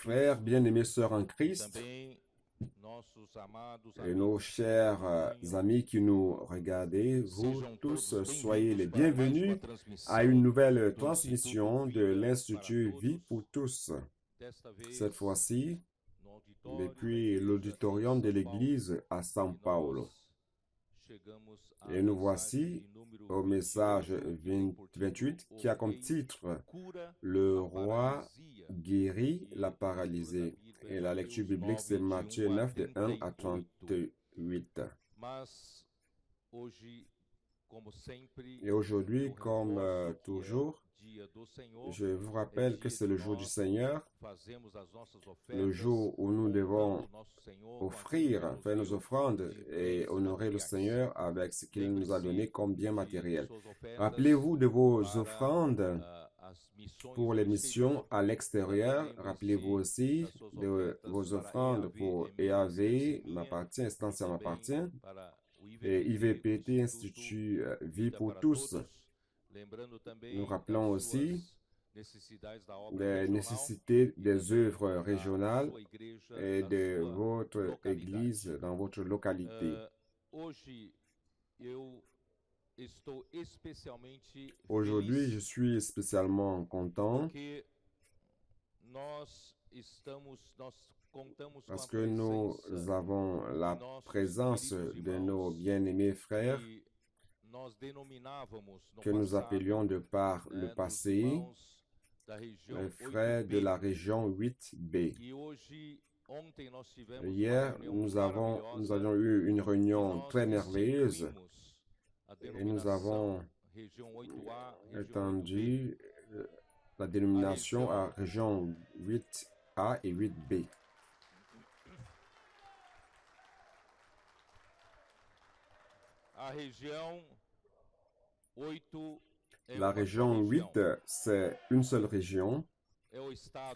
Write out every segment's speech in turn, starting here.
frères, bien-aimés sœurs en Christ, et nos chers amis qui nous regardez, vous tous soyez les bienvenus à une nouvelle transmission de l'Institut Vie pour tous. Cette fois-ci, depuis l'auditorium de l'église à São Paulo. Et nous voici au message 28 qui a comme titre « Le roi guérit la paralysée ». Et la lecture biblique, c'est Matthieu 9, de 1 à 38. Et aujourd'hui, comme toujours, je vous rappelle que c'est le jour du Seigneur, le jour où nous devons offrir, faire nos offrandes et honorer le Seigneur avec ce qu'il nous a donné comme bien matériel. Rappelez-vous de vos offrandes pour les missions à l'extérieur. Rappelez-vous aussi de vos offrandes pour EAV, m'appartient, Estancia m'appartient, et IVPT, Institut Vie pour tous. Nous rappelons aussi des nécessités des œuvres régionales et de votre église dans votre localité. Aujourd'hui, je suis spécialement content parce que nous avons la présence de nos bien-aimés frères que nous appelions de par le passé les frères de la région 8B. Hier, nous avions eu une réunion très merveilleuse et nous avons étendu la dénomination à région 8A et 8B. La région 8, c'est une seule région.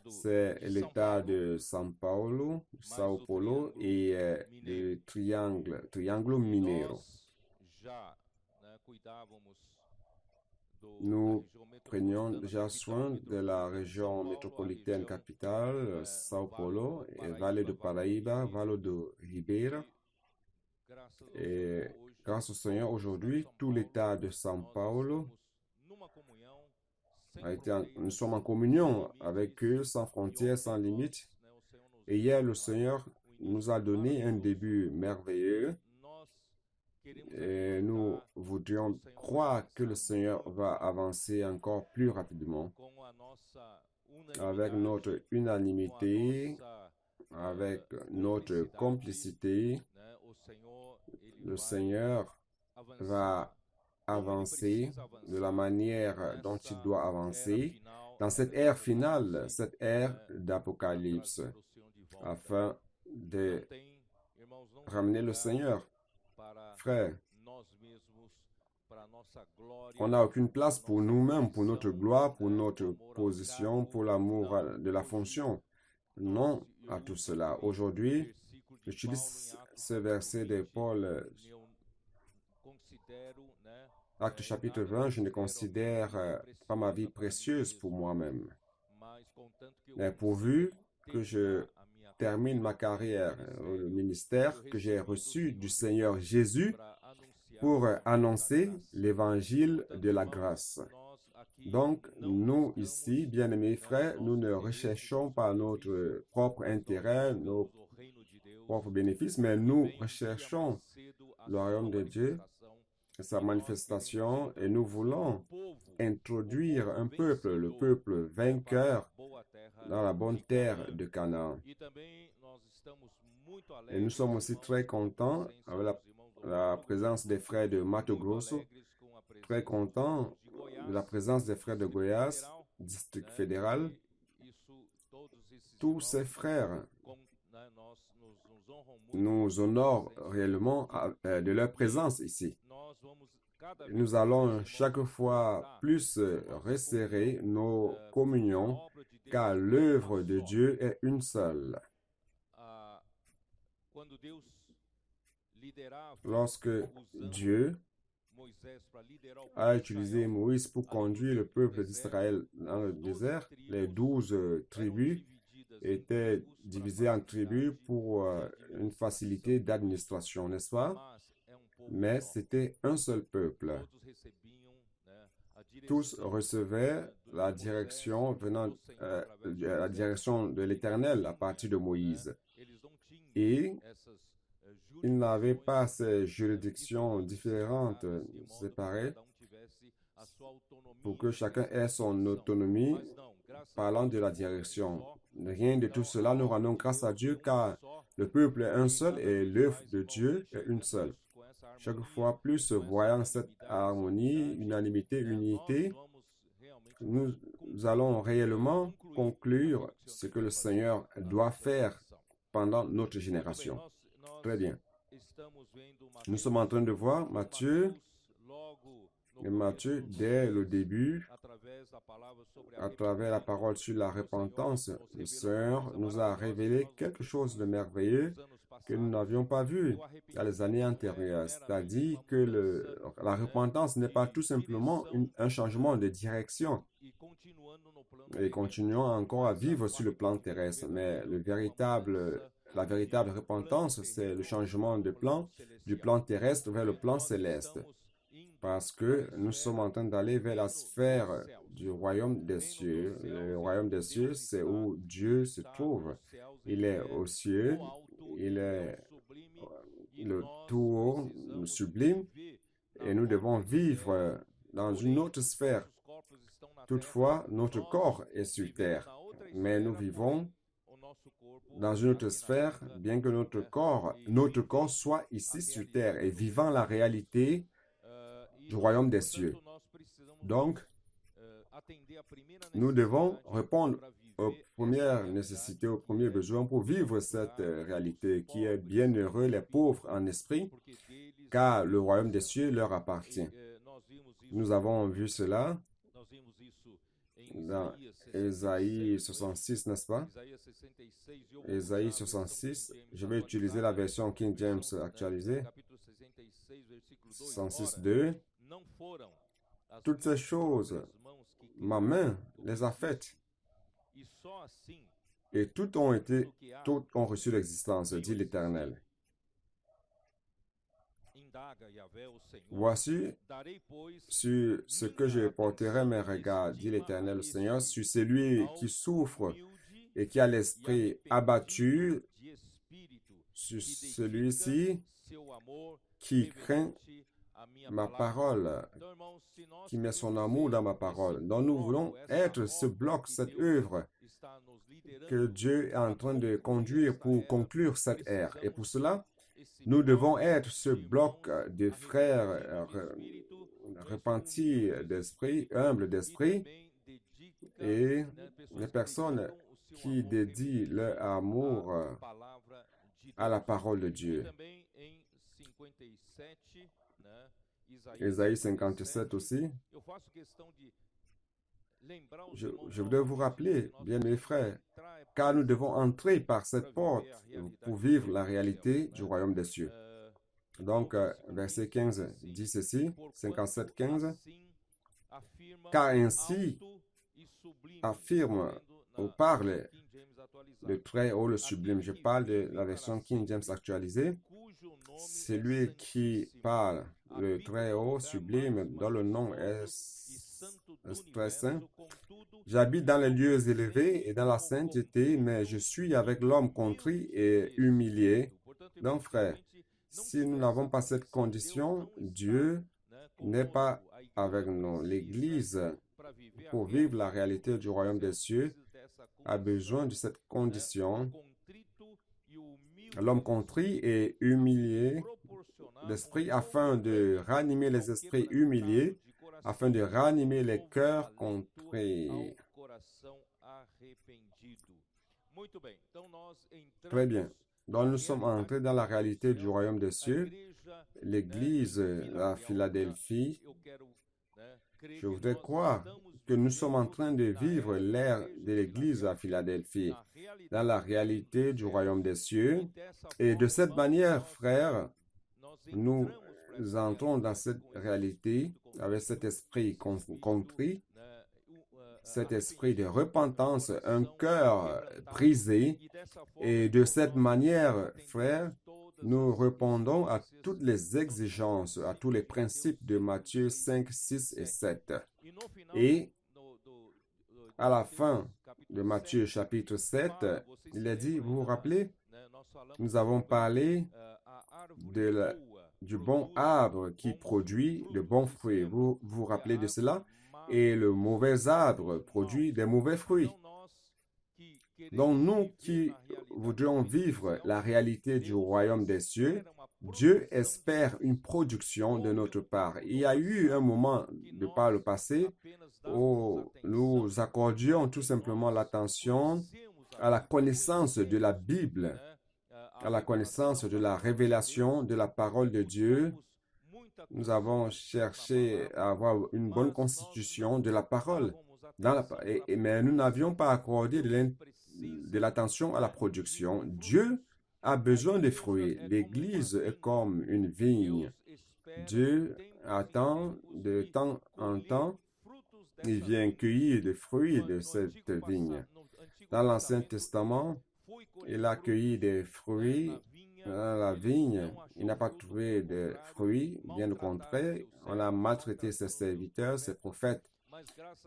C'est l'État de São Paulo, Sao Paulo et le Triângulo Mineiro. Nous prenions déjà soin de la région métropolitaine capitale, Sao Paulo, et Vale do Paraíba, Vale do Ribeira. Et grâce au Seigneur, aujourd'hui, tout l'État de São Paulo nous sommes en communion avec eux, sans frontières, sans limites. Et hier, le Seigneur nous a donné un début merveilleux. Et nous voudrions croire que le Seigneur va avancer encore plus rapidement avec notre unanimité, avec notre complicité. Le Seigneur va avancer de la manière dont il doit avancer dans cette ère finale, cette ère d'Apocalypse, afin de ramener le Seigneur. Frère, on n'a aucune place pour nous-mêmes, pour notre gloire, pour notre position, pour l'amour de la fonction. Non à tout cela. Aujourd'hui, j'utilise ce verset de Paul, Acte chapitre 20, je ne considère pas ma vie précieuse pour moi-même. Mais pourvu que je termine ma carrière au ministère que j'ai reçu du Seigneur Jésus pour annoncer l'évangile de la grâce. Donc, nous ici, bien-aimés frères, nous ne recherchons pas notre propre intérêt, nos propres bénéfices, mais nous recherchons le royaume de Dieu, sa manifestation, et nous voulons introduire un peuple, le peuple vainqueur, dans la bonne terre de Canaan. Et nous sommes aussi très contents avec la présence des frères de Mato Grosso, très contents de la présence des frères de Goiás, district fédéral. Tous ces frères nous honorent réellement de leur présence ici. Nous allons chaque fois plus resserrer nos communions, car l'œuvre de Dieu est une seule. Lorsque Dieu a utilisé Moïse pour conduire le peuple d'Israël dans le désert, les 12 tribus étaient divisés en tribus pour une facilité d'administration, n'est-ce pas? Mais c'était un seul peuple. Tous recevaient la direction venant, la direction de l'Éternel à partir de Moïse. Et ils n'avaient pas ces juridictions différentes, séparées, pour que chacun ait son autonomie, parlant de la direction. Rien de tout cela, nous rendons grâce à Dieu, car le peuple est un seul et l'œuvre de Dieu est une seule. Chaque fois plus, voyant cette harmonie, unanimité, unité, nous allons réellement conclure ce que le Seigneur doit faire pendant notre génération. Très bien. Nous sommes en train de voir Matthieu, et Matthieu, dès le début, à travers la parole sur la repentance, le Seigneur nous a révélé quelque chose de merveilleux que nous n'avions pas vu dans les années antérieures. C'est-à-dire que la repentance n'est pas tout simplement un changement de direction. Et continuons encore à vivre sur le plan terrestre, mais la véritable repentance, c'est le changement de plan, du plan terrestre vers le plan céleste. Parce que nous sommes en train d'aller vers la sphère du royaume des cieux. Le royaume des cieux, c'est où Dieu se trouve. Il est aux cieux, il est le tout haut, le sublime, et nous devons vivre dans une autre sphère. Toutefois, notre corps est sur terre, mais nous vivons dans une autre sphère, bien que notre corps soit ici sur terre et vivant la réalité du royaume des cieux. Donc, nous devons répondre aux premières nécessités, aux premiers besoins pour vivre cette réalité qui est bienheureux les pauvres en esprit, car le royaume des cieux leur appartient. Nous avons vu cela dans Ésaïe 66, n'est-ce pas? Ésaïe 66, je vais utiliser la version King James actualisée. 66.2. Toutes ces choses, ma main les a faites. Et toutes ont reçu l'existence, dit l'Éternel. Voici sur ce que je porterai mes regards, dit l'Éternel, le Seigneur, sur celui qui souffre et qui a l'esprit abattu, sur celui-ci qui craint ma parole, qui met son amour dans ma parole. Donc nous voulons être ce bloc, cette œuvre que Dieu est en train de conduire pour conclure cette ère. Et pour cela, nous devons être ce bloc de frères repentis d'esprit, humbles d'esprit, et les personnes qui dédient leur amour à la parole de Dieu. Ésaïe 57 aussi. Je voudrais vous rappeler, bien mes frères, car nous devons entrer par cette porte pour vivre la réalité du royaume des cieux. Donc, verset 15 dit ceci, 57, 15. Car ainsi affirme ou parle le très haut, le sublime. Je parle de la version King James actualisée. C'est lui qui parle, le très haut, sublime, dont le nom est très saint. J'habite dans les lieux élevés et dans la sainteté, mais je suis avec l'homme contrit et humilié. Donc, frère, si nous n'avons pas cette condition, Dieu n'est pas avec nous. L'Église, pour vivre la réalité du royaume des cieux, a besoin de cette condition. L'homme contrit et humilié d'esprit, afin de ranimer les esprits humiliés, afin de ranimer les cœurs contrits. Très bien. Donc nous sommes entrés dans la réalité du royaume des cieux. L'Église à Philadelphie, je voudrais croire que nous sommes en train de vivre l'ère de l'Église à Philadelphie, dans la réalité du royaume des cieux. Et de cette manière, frères, nous entrons dans cette réalité avec cet esprit contrit cet esprit de repentance, un cœur brisé. Et de cette manière, frères, nous répondons à toutes les exigences, à tous les principes de Matthieu 5, 6 et 7. Et à la fin de Matthieu chapitre 7, il est dit, vous vous rappelez, nous avons parlé du bon arbre qui produit de bons fruits. Vous vous rappelez de cela? Et le mauvais arbre produit des mauvais fruits. Donc nous qui voudrions vivre la réalité du royaume des cieux, Dieu espère une production de notre part. Il y a eu un moment de par le passé où nous accordions tout simplement l'attention à la connaissance de la Bible, à la connaissance de la révélation de la parole de Dieu. Nous avons cherché à avoir une bonne constitution de la parole, mais nous n'avions pas accordé de l'attention à la production. Dieu a besoin de fruits. L'Église est comme une vigne. Dieu attend de temps en temps, il vient cueillir des fruits de cette vigne. Dans l'Ancien Testament, il a cueilli des fruits dans la vigne. Il n'a pas trouvé de fruits, bien au contraire. On a maltraité ses serviteurs, ses prophètes.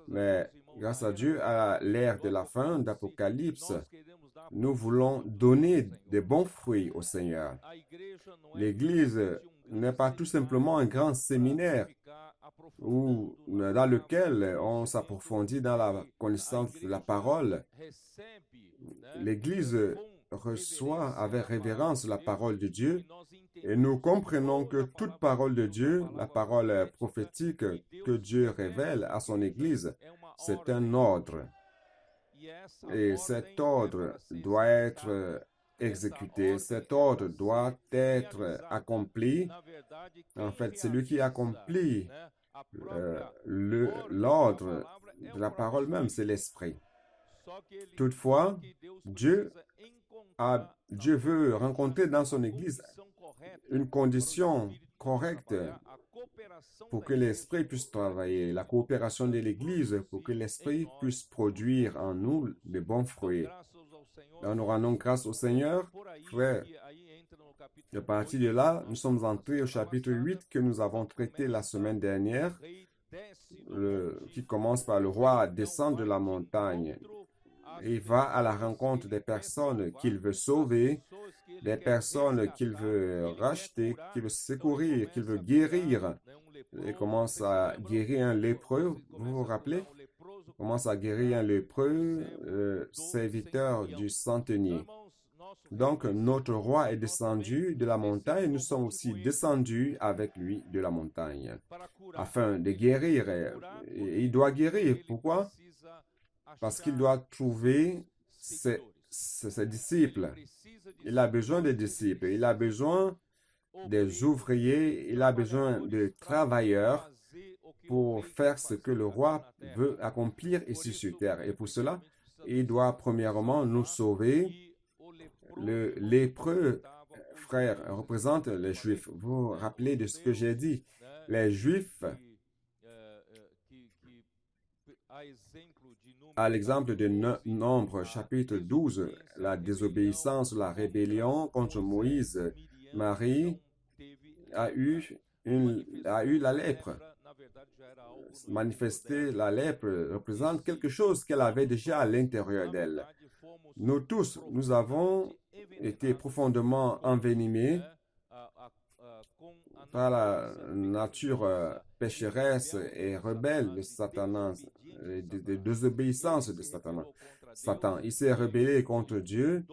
Mais grâce à Dieu, à l'ère de la fin d'Apocalypse, nous voulons donner des bons fruits au Seigneur. L'Église n'est pas tout simplement un grand séminaire dans lequel on s'approfondit dans la connaissance de la parole. L'Église reçoit avec révérence la parole de Dieu et nous comprenons que toute parole de Dieu, la parole prophétique que Dieu révèle à son Église, c'est un ordre. Et cet ordre doit être exécuté, cet ordre doit être accompli. En fait, celui qui accomplit l'ordre de la parole même, c'est l'Esprit. Toutefois, Dieu veut rencontrer dans son Église une condition correcte pour que l'Esprit puisse travailler, la coopération de l'Église pour que l'Esprit puisse produire en nous de bons fruits. Et nous rendons grâce au Seigneur, frère. À partir de là, nous sommes entrés au chapitre 8 que nous avons traité la semaine dernière, qui commence par le roi descend de la montagne. Il va à la rencontre des personnes qu'il veut sauver, des personnes qu'il veut racheter, qu'il veut secourir, qu'il veut guérir. Il commence à guérir un lépreux, vous vous rappelez? Il commence à guérir un lépreux, serviteur du centenier. Donc, notre roi est descendu de la montagne, nous sommes aussi descendus avec lui de la montagne, afin de guérir. Et il doit guérir. Pourquoi? Parce qu'il doit trouver ses disciples. Il a besoin des disciples, il a besoin des ouvriers, il a besoin de travailleurs pour faire ce que le roi veut accomplir ici sur terre. Et pour cela, il doit premièrement nous sauver. Le lépreux, frère, représente les Juifs. Vous vous rappelez de ce que j'ai dit? Les Juifs, à l'exemple de Nombre, chapitre 12, la désobéissance, la rébellion contre Moïse, Marie a eu la lèpre. Manifester la lèpre représente quelque chose qu'elle avait déjà à l'intérieur d'elle. Nous tous, nous avons été profondément envenimés par la nature pécheresse et rebelle de Satan, de désobéissance de Satan. Satan, il s'est rebellé contre Dieu.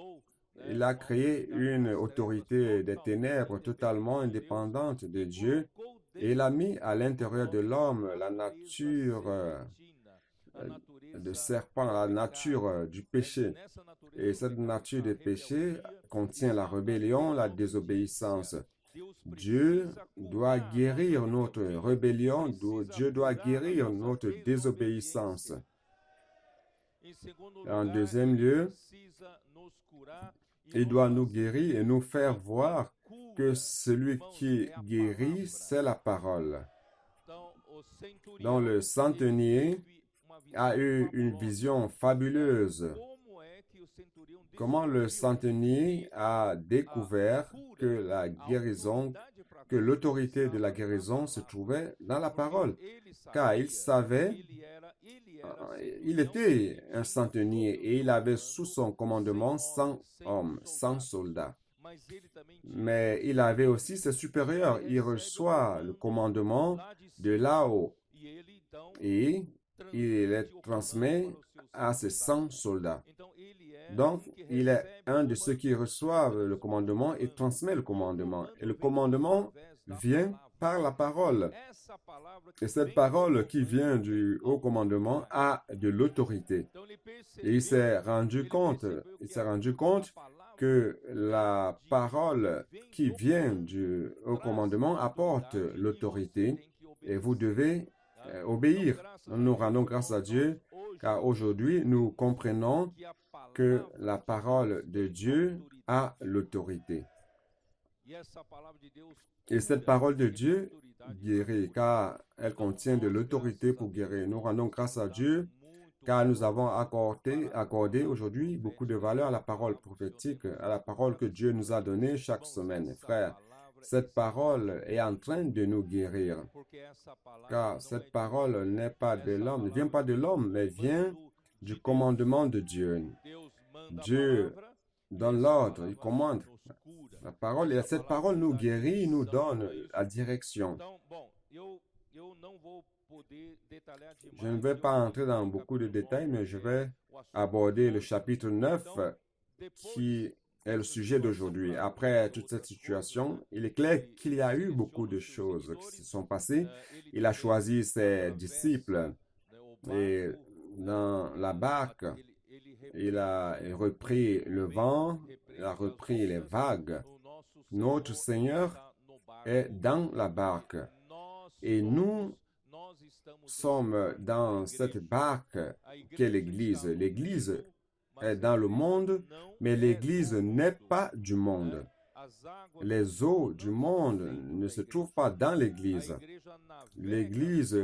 Il a créé une autorité des ténèbres totalement indépendante de Dieu et il a mis à l'intérieur de l'homme la nature de serpent, la nature du péché. Et cette nature de péché contient la rébellion, la désobéissance. Dieu doit guérir notre rébellion, Dieu doit guérir notre désobéissance. En deuxième lieu, il doit nous guérir et nous faire voir que celui qui guérit, c'est la parole. Dans le centenier a eu une vision fabuleuse. Comment le centenier a découvert que la guérison, que l'autorité de la guérison se trouvait dans la parole. Car il savait, il était un centenier et il avait sous son commandement 100 hommes, 100 soldats. Mais il avait aussi ses supérieurs. Il reçoit le commandement de là-haut et il les transmet à ses 100 soldats. Donc, il est un de ceux qui reçoivent le commandement et transmet le commandement. Et le commandement vient par la parole. Et cette parole qui vient du haut commandement a de l'autorité. Et il s'est rendu compte que la parole qui vient du haut commandement apporte l'autorité et vous devez obéir. Nous rendons grâce à Dieu car aujourd'hui nous comprenons que la parole de Dieu a l'autorité. Et cette parole de Dieu guérit car elle contient de l'autorité pour guérir. Nous rendons grâce à Dieu car nous avons accordé aujourd'hui beaucoup de valeur à la parole prophétique, à la parole que Dieu nous a donnée chaque semaine. Frère, cette parole est en train de nous guérir. Car cette parole n'est pas de l'homme, ne vient pas de l'homme, mais vient du commandement de Dieu. Dieu donne l'ordre, il commande. La parole, et cette parole nous guérit, nous donne la direction. Je ne vais pas entrer dans beaucoup de détails, mais je vais aborder le chapitre 9 qui est le sujet d'aujourd'hui. Après toute cette situation, il est clair qu'il y a eu beaucoup de choses qui se sont passées. Il a choisi ses disciples et dans la barque, il a repris le vent, il a repris les vagues. Notre Seigneur est dans la barque et nous sommes dans cette barque qu'est l'Église. L'Église est dans le monde, mais l'Église n'est pas du monde. Les eaux du monde ne se trouvent pas dans l'Église. L'Église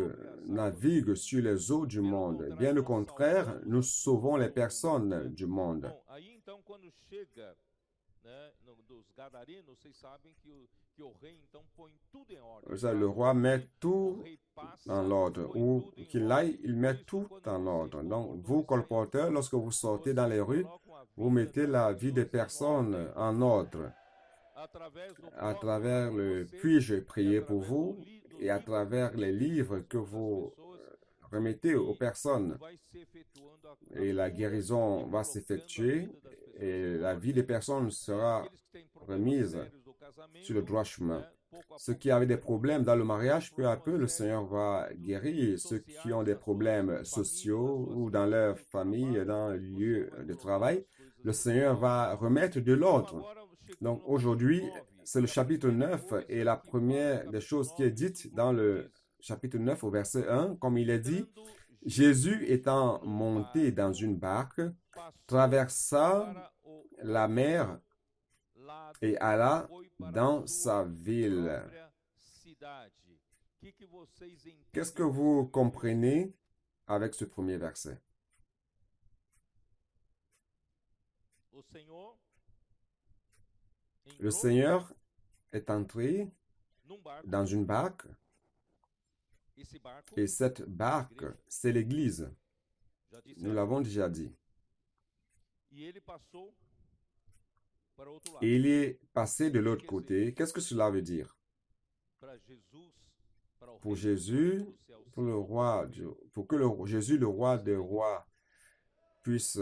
navigue sur les eaux du monde. Bien au contraire, nous sauvons les personnes du monde. Le roi met tout dans l'ordre. Où qu'il aille, il met tout dans l'ordre. Donc, vous, colporteurs, lorsque vous sortez dans les rues, vous mettez la vie des personnes en ordre. À travers le puis-je prier pour vous et à travers les livres que vous remettez aux personnes. Et la guérison va s'effectuer et la vie des personnes sera remise sur le droit chemin. Ceux qui avaient des problèmes dans le mariage, peu à peu, le Seigneur va guérir. Ceux qui ont des problèmes sociaux ou dans leur famille, dans le lieu de travail, le Seigneur va remettre de l'ordre. Donc aujourd'hui, c'est le chapitre 9 et la première des choses qui est dite dans le chapitre 9 au verset 1, comme il est dit, Jésus étant monté dans une barque, traversa la mer et alla dans sa ville. Qu'est-ce que vous comprenez avec ce premier verset? Le Seigneur est entré dans une barque et cette barque, c'est l'Église. Nous l'avons déjà dit. Et il est passé de l'autre côté. Qu'est-ce que cela veut dire? Pour Jésus, pour que Jésus, le roi des rois, puisse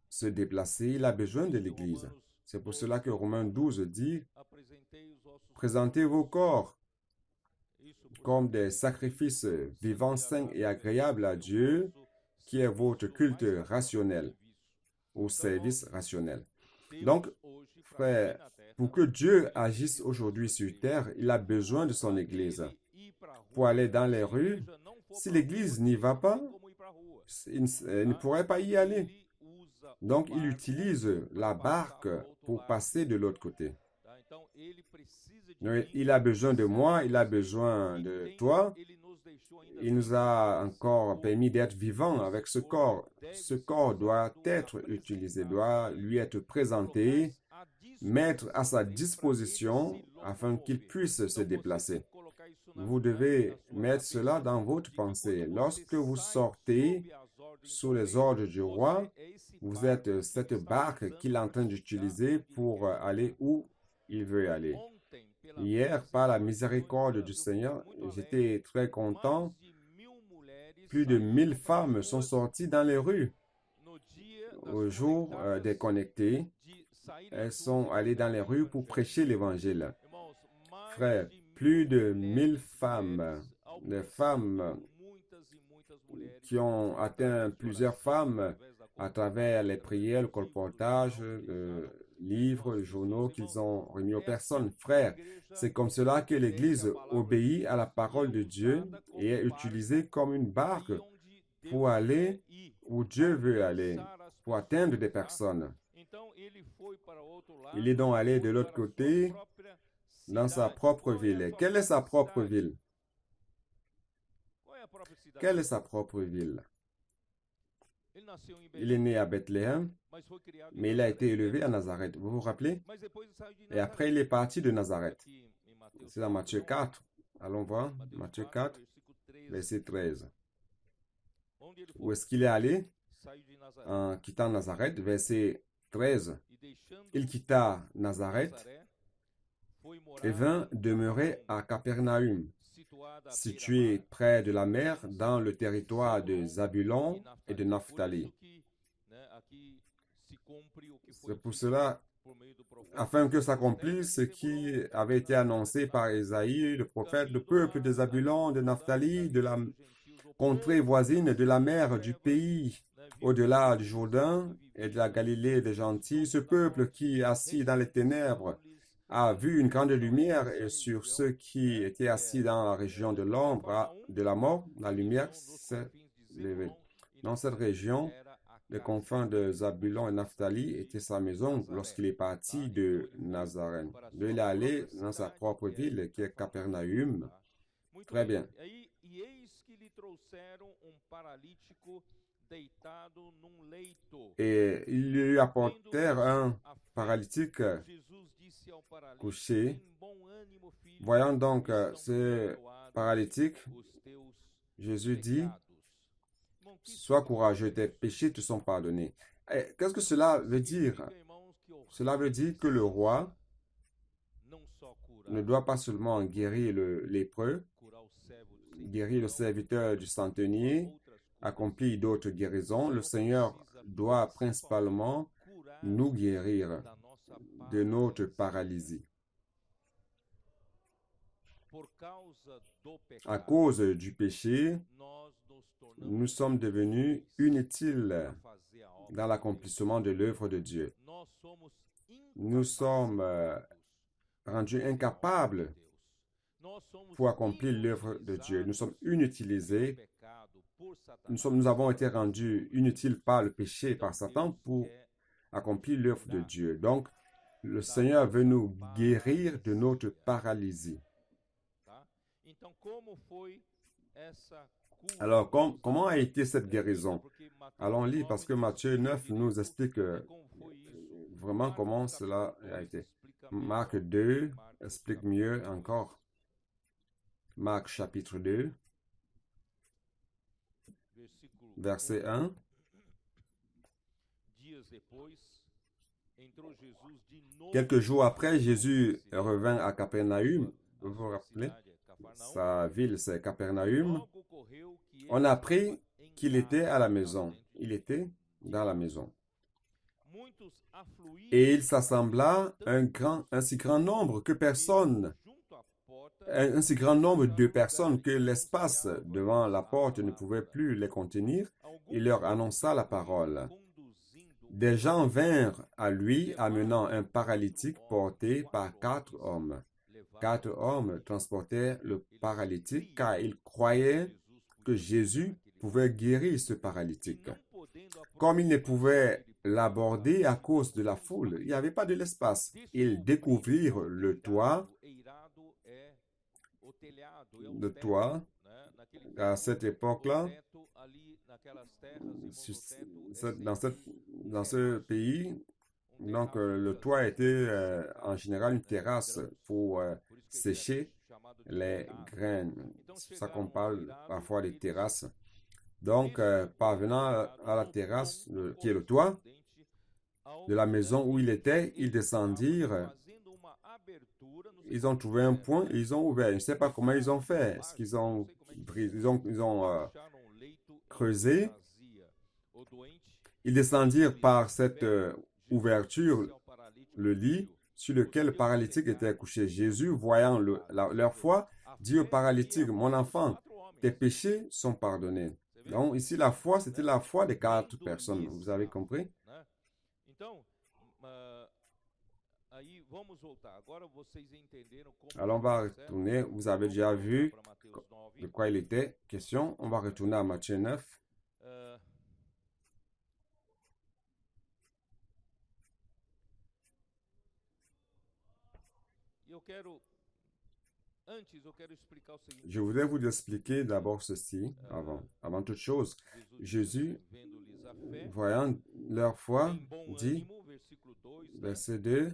se déplacer, il a besoin de l'Église. C'est pour cela que Romains 12 dit, présentez vos corps comme des sacrifices vivants, saints et agréables à Dieu, qui est votre culte rationnel ou service rationnel. Donc, frère, pour que Dieu agisse aujourd'hui sur terre, il a besoin de son Église. Pour aller dans les rues, si l'Église n'y va pas, il ne pourrait pas y aller. Donc, il utilise la barque pour passer de l'autre côté. Il a besoin de moi, il a besoin de toi, Il nous a encore permis d'être vivants avec ce corps. Ce corps doit être utilisé, doit lui être présenté, mettre à sa disposition afin qu'il puisse se déplacer. Vous devez mettre cela dans votre pensée. Lorsque vous sortez sous les ordres du roi, vous êtes cette barque qu'il est en train d'utiliser pour aller où il veut aller. Hier, par la miséricorde du Seigneur, j'étais très content. Plus de 1000 femmes sont sorties dans les rues. Au jour des connectés, elles sont allées dans les rues pour prêcher l'Évangile. Frères, plus de 1000 femmes, des femmes qui ont atteint plusieurs femmes à travers les prières, le colportage, le livres, les journaux qu'ils ont remis aux personnes. Frères, c'est comme cela que l'Église obéit à la parole de Dieu et est utilisée comme une barque pour aller où Dieu veut aller, pour atteindre des personnes. Il est donc allé de l'autre côté, dans sa propre ville. Et quelle est sa propre ville? Quelle est sa propre ville? Il est né à Bethléem, mais il a été élevé à Nazareth. Vous vous rappelez? Et après, il est parti de Nazareth. C'est dans Matthieu 4. Allons voir. Matthieu 4, verset 13. Où est-ce qu'il est allé? En quittant Nazareth, verset 13. Il quitta Nazareth et vint demeurer à Capernaum, situé près de la mer dans le territoire de Zabulon et de Naphtali. C'est pour cela, afin que s'accomplisse ce qui avait été annoncé par Ésaïe, le prophète, le peuple de Zabulon, de Naphtali, de la contrée voisine de la mer, du pays au-delà du Jourdain et de la Galilée des gentils, ce peuple qui, assis dans les ténèbres, a vu une grande lumière, et sur ceux qui étaient assis dans la région de l'ombre de la mort, la lumière s'est levée. Dans cette région, les confins de Zabulon et Naphtali étaient sa maison lorsqu'il est parti de Nazareth. Il est allé dans sa propre ville qui est Capernaum. Très bien. Et ils lui apportèrent un paralytique couché. Voyant donc ce paralytique, Jésus dit, « Sois courageux, tes péchés te sont pardonnés. » Qu'est-ce que cela veut dire? Cela veut dire que le roi ne doit pas seulement guérir le lépreux, guérir le serviteur du centenier, accomplir d'autres guérisons. Le Seigneur doit principalement nous guérir de notre paralysie. À cause du péché, nous sommes devenus inutiles dans l'accomplissement de l'œuvre de Dieu. Nous sommes rendus incapables pour accomplir l'œuvre de Dieu. Nous sommes inutilisés. Nous avons été rendus inutiles par le péché, par Satan, pour accomplir l'œuvre de Dieu. Donc, le Seigneur veut nous guérir de notre paralysie. Alors, comment a été cette guérison? Allons lire parce que Matthieu 9 nous explique vraiment comment cela a été. Marc 2 explique mieux encore. Marc chapitre 2, verset 1. Quelques jours après, Jésus revint à Capernaum. Vous vous rappelez? Sa ville, c'est Capernaum. On a appris qu'il était à la maison. Il était dans la maison. Et il s'assembla un si grand nombre de personnes que l'espace devant la porte ne pouvait plus les contenir. Il leur annonça la parole. Des gens vinrent à lui amenant un paralytique porté par 4 hommes. 4 hommes transportaient le paralytique car ils croyaient que Jésus pouvait guérir ce paralytique. Comme ils ne pouvaient l'aborder à cause de la foule, il n'y avait pas de l'espace. Ils découvrirent le toit à cette époque-là, dans ce pays, donc le toit était en général une terrasse pour sécher les graines. C'est ça qu'on parle parfois des terrasses. Donc, parvenant à la terrasse, qui est le toit de la maison où il était, ils descendirent. Ils ont trouvé un point et ils ont ouvert. Je ne sais pas comment ils ont fait. Est-ce qu'ils ont creusé? Ils descendirent par cette ouverture le lit sur lequel le paralytique était couché. Jésus, voyant leur foi, dit au paralytique, « Mon enfant, tes péchés sont pardonnés. » Donc ici, la foi, c'était la foi des 4 personnes. Vous avez compris? Alors on va retourner. Vous avez déjà vu de quoi il était question. On va retourner à Matthieu 9. Je voudrais vous expliquer d'abord ceci, avant toute chose. Jésus, voyant leur foi, dit, verset 2,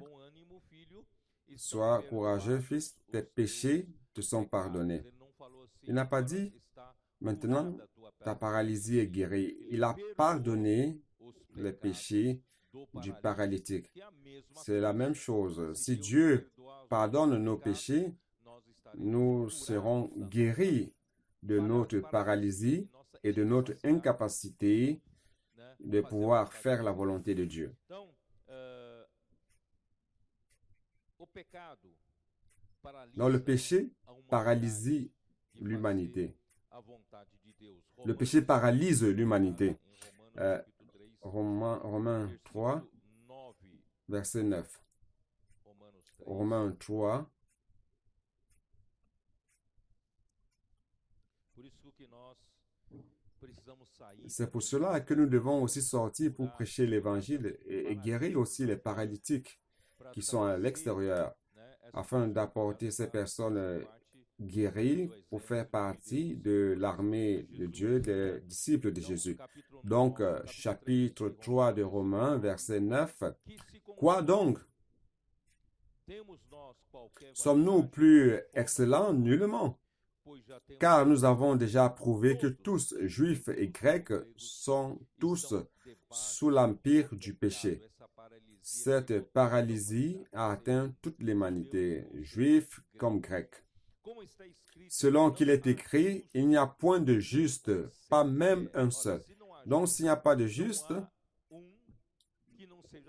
« Sois courageux, fils, tes péchés te sont pardonnés. » Il n'a pas dit, « Maintenant, ta paralysie est guérie. » Il a pardonné les péchés du paralytique. C'est la même chose. Si Dieu pardonne nos péchés, nous serons guéris de notre paralysie et de notre incapacité de pouvoir faire la volonté de Dieu. Donc le péché paralyse l'humanité. Le péché paralyse l'humanité. Romains 3, verset 9. Romains 3. C'est pour cela que nous devons aussi sortir pour prêcher l'évangile et guérir aussi les paralytiques qui sont à l'extérieur, afin d'apporter ces personnes guéries pour faire partie de l'armée de Dieu, des disciples de Jésus. Donc, chapitre 3 de Romains, verset 9. Quoi donc? Sommes-nous plus excellents? Nullement. Car nous avons déjà prouvé que tous, juifs et grecs, sont tous sous l'empire du péché. Cette paralysie a atteint toute l'humanité, juifs comme grecs. Selon qu'il est écrit, il n'y a point de juste, pas même un seul. Donc, s'il n'y a pas de juste,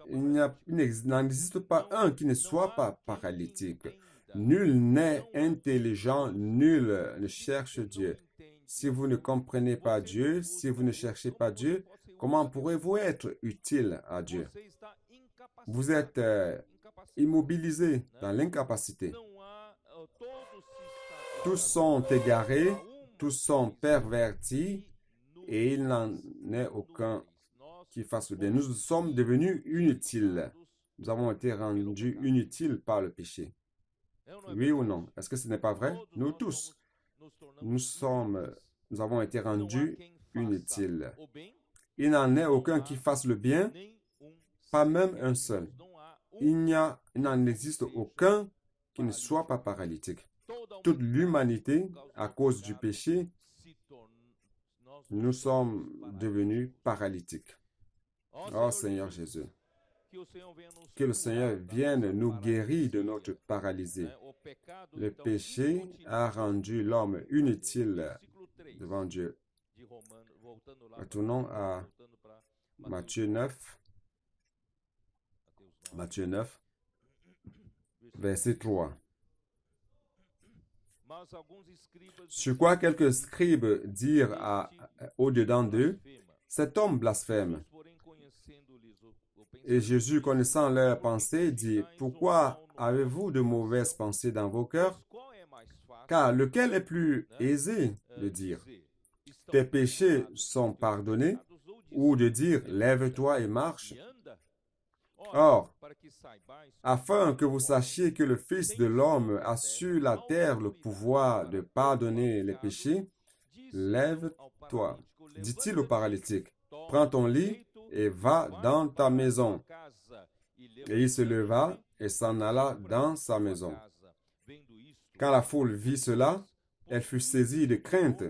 il n'en existe pas un qui ne soit pas paralytique. Nul n'est intelligent, nul ne cherche Dieu. Si vous ne comprenez pas Dieu, si vous ne cherchez pas Dieu, comment pourrez-vous être utile à Dieu? Vous êtes immobilisé dans l'incapacité. Tous sont égarés, tous sont pervertis, et il n'en est aucun qui fasse le bien. Nous sommes devenus inutiles. Nous avons été rendus inutiles par le péché. Oui ou non? Est-ce que ce n'est pas vrai? Nous tous, nous avons été rendus inutiles. Il n'en est aucun qui fasse le bien, pas même un seul. Il n'en existe aucun qui ne soit pas paralytique. Toute l'humanité, à cause du péché, nous sommes devenus paralytiques. Oh Seigneur Jésus, que le Seigneur vienne nous guérir de notre paralysie. Le péché a rendu l'homme inutile devant Dieu. Retournons à Matthieu 9. Matthieu 9, verset 3. Sur quoi quelques scribes dirent au-dedans d'eux, cet homme blasphème. Et Jésus, connaissant leurs pensées, dit, pourquoi avez-vous de mauvaises pensées dans vos cœurs? Car lequel est plus aisé de dire, tes péchés sont pardonnés, ou de dire, lève-toi et marche? Or, afin que vous sachiez que le Fils de l'homme a sur la terre le pouvoir de pardonner les péchés, lève-toi, dit-il au paralytique, prends ton lit et va dans ta maison. Et il se leva et s'en alla dans sa maison. Quand la foule vit cela, elle fut saisie de crainte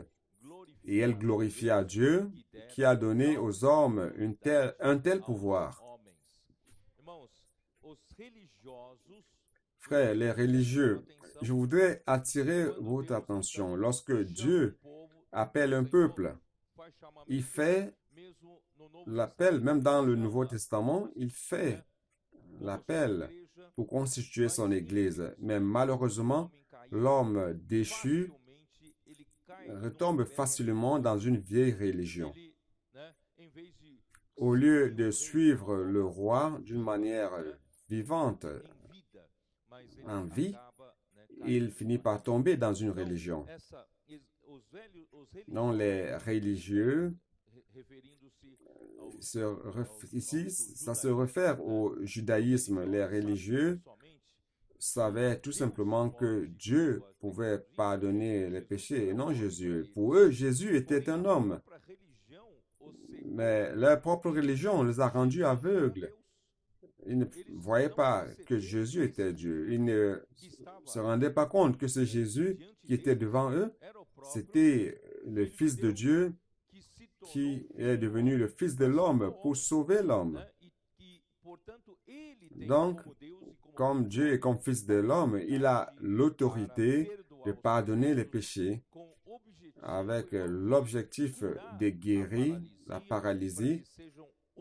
et elle glorifia Dieu qui a donné aux hommes un tel pouvoir. Frères, les religieux, je voudrais attirer votre attention. Lorsque Dieu appelle un peuple, il fait l'appel, même dans le Nouveau Testament, il fait l'appel pour constituer son Église. Mais malheureusement, l'homme déchu retombe facilement dans une vieille religion. Au lieu de suivre le roi d'une manière vivante, en vie, il finit par tomber dans une religion. Non, les religieux, ici, ça se réfère au judaïsme. Les religieux savaient tout simplement que Dieu pouvait pardonner les péchés et non Jésus. Pour eux, Jésus était un homme. Mais leur propre religion les a rendus aveugles. Ils ne voyaient pas que Jésus était Dieu. Ils ne se rendaient pas compte que ce Jésus qui était devant eux, c'était le Fils de Dieu qui est devenu le Fils de l'homme pour sauver l'homme. Donc, comme Dieu est comme Fils de l'homme, il a l'autorité de pardonner les péchés avec l'objectif de guérir la paralysie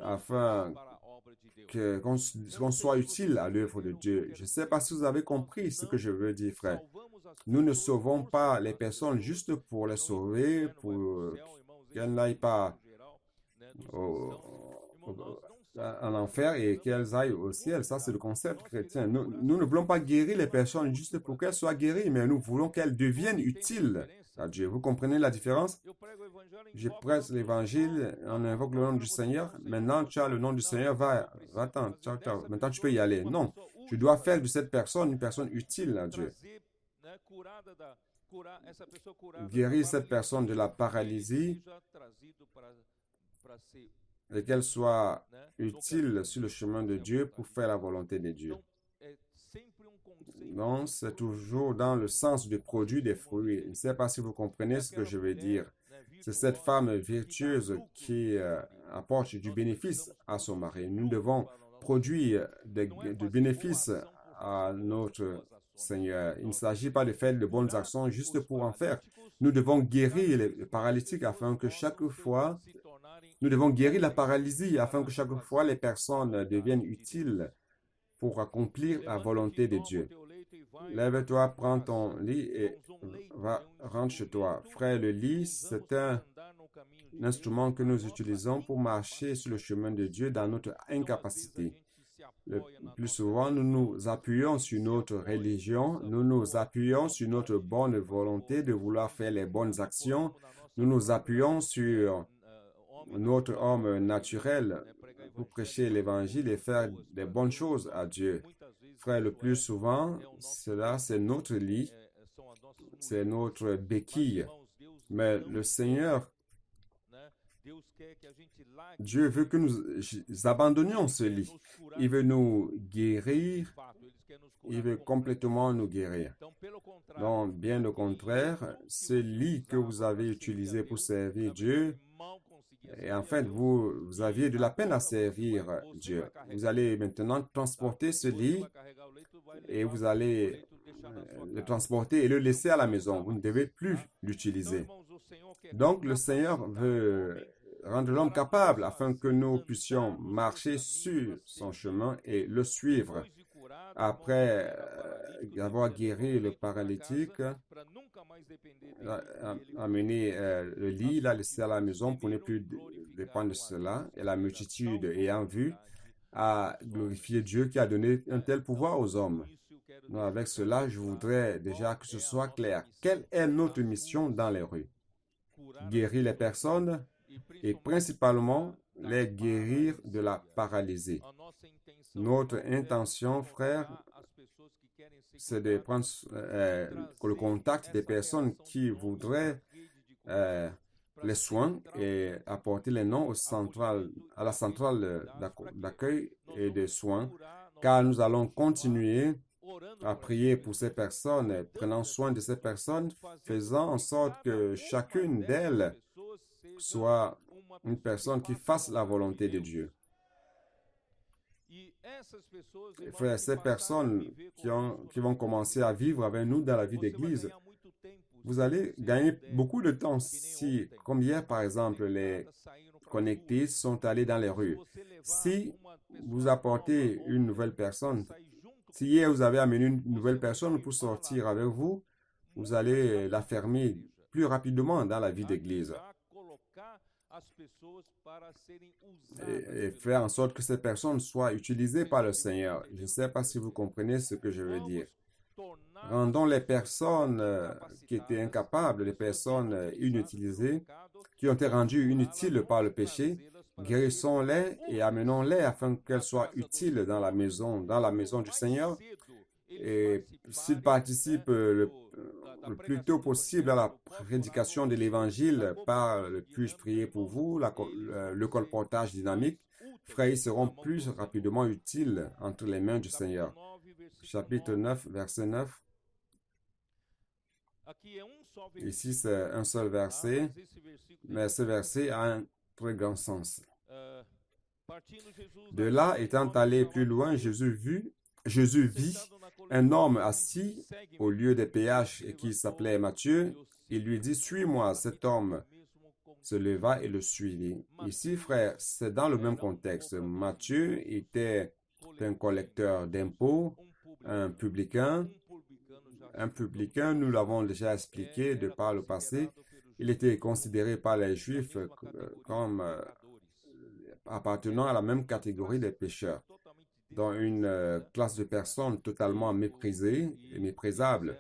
afin qu'on soit utile à l'œuvre de Dieu. Je ne sais pas si vous avez compris ce que je veux dire, frère. Nous ne sauvons pas les personnes juste pour les sauver, pour qu'elles n'aillent pas en enfer et qu'elles aillent au ciel. Ça, c'est le concept chrétien. Nous ne voulons pas guérir les personnes juste pour qu'elles soient guéries, mais nous voulons qu'elles deviennent utiles à Dieu. Vous comprenez la différence? Je prêche l'évangile, on invoque le nom du Seigneur. Maintenant, tu as le nom du Seigneur, va-t'en, ciao, ciao. Maintenant, tu peux y aller. Non, je dois faire de cette personne une personne utile à Dieu. Guérir cette personne de la paralysie et qu'elle soit utile sur le chemin de Dieu pour faire la volonté de Dieu. Donc, c'est toujours dans le sens du produit des fruits. Je ne sais pas si vous comprenez ce que je veux dire. C'est cette femme virtueuse qui apporte du bénéfice à son mari. Nous devons produire du bénéfice à notre Seigneur. Il ne s'agit pas de faire de bonnes actions juste pour en faire. Nous devons guérir les paralytiques afin que chaque fois, nous devons guérir la paralysie afin que chaque fois les personnes deviennent utiles pour accomplir la volonté de Dieu. Lève-toi, prends ton lit et rentre chez toi. Frère, le lit, c'est un instrument que nous utilisons pour marcher sur le chemin de Dieu dans notre incapacité. Le plus souvent, nous nous appuyons sur notre religion, nous nous appuyons sur notre bonne volonté de vouloir faire les bonnes actions, nous nous appuyons sur notre homme naturel pour prêcher l'évangile et faire des bonnes choses à Dieu. Frère, le plus souvent, cela, c'est notre lit, c'est notre béquille. Mais le Seigneur, Dieu veut que nous abandonnions ce lit. Il veut nous guérir, il veut complètement nous guérir. Donc, bien au contraire, ce lit que vous avez utilisé pour servir Dieu, et en fait, vous aviez de la peine à servir Dieu. Vous allez maintenant transporter ce lit et vous allez le transporter et le laisser à la maison. Vous ne devez plus l'utiliser. Donc, le Seigneur veut rendre l'homme capable afin que nous puissions marcher sur son chemin et le suivre. Après avoir guéri le paralytique, amener le lit, l'a laissé à la maison pour ne plus dépendre de cela. Et la multitude ayant vu a glorifié Dieu qui a donné un tel pouvoir aux hommes. Donc avec cela, je voudrais déjà que ce soit clair. Quelle est notre mission dans les rues? Guérir les personnes et principalement les guérir de la paralysie. Notre intention, frère, c'est de prendre le contact des personnes qui voudraient les soins et apporter les noms à la centrale d'accueil et de soins, car nous allons continuer à prier pour ces personnes, prenant soin de ces personnes, faisant en sorte que chacune d'elles soit une personne qui fasse la volonté de Dieu. Frère, ces personnes qui vont commencer à vivre avec nous dans la vie d'Église, vous allez gagner beaucoup de temps si, comme hier par exemple, les connectés sont allés dans les rues. Si vous apportez une nouvelle personne, si hier vous avez amené une nouvelle personne pour sortir avec vous, vous allez la fermer plus rapidement dans la vie d'Église. Et faire en sorte que ces personnes soient utilisées par le Seigneur. Je ne sais pas si vous comprenez ce que je veux dire. Rendons les personnes qui étaient incapables, les personnes inutilisées, qui ont été rendues inutiles par le péché, guérissons-les et amenons-les afin qu'elles soient utiles dans la maison du Seigneur. Et s'ils participent le plus tôt possible à la prédication de l'Évangile par le puis-je prier pour vous, le colportage dynamique, frères, ils seront plus rapidement utiles entre les mains du Seigneur. Chapitre 9, verset 9. Ici, c'est un seul verset, mais ce verset a un très grand sens. De là, étant allé plus loin, Jésus vit un homme assis au lieu des péages et qui s'appelait Matthieu. Il lui dit, « Suis-moi ». Cet homme se leva et le suivit. Ici, frère, c'est dans le même contexte. Matthieu était un collecteur d'impôts, un publicain. Un publicain, nous l'avons déjà expliqué de par le passé, il était considéré par les Juifs comme appartenant à la même catégorie des pécheurs, dans une classe de personnes totalement méprisées et méprisables.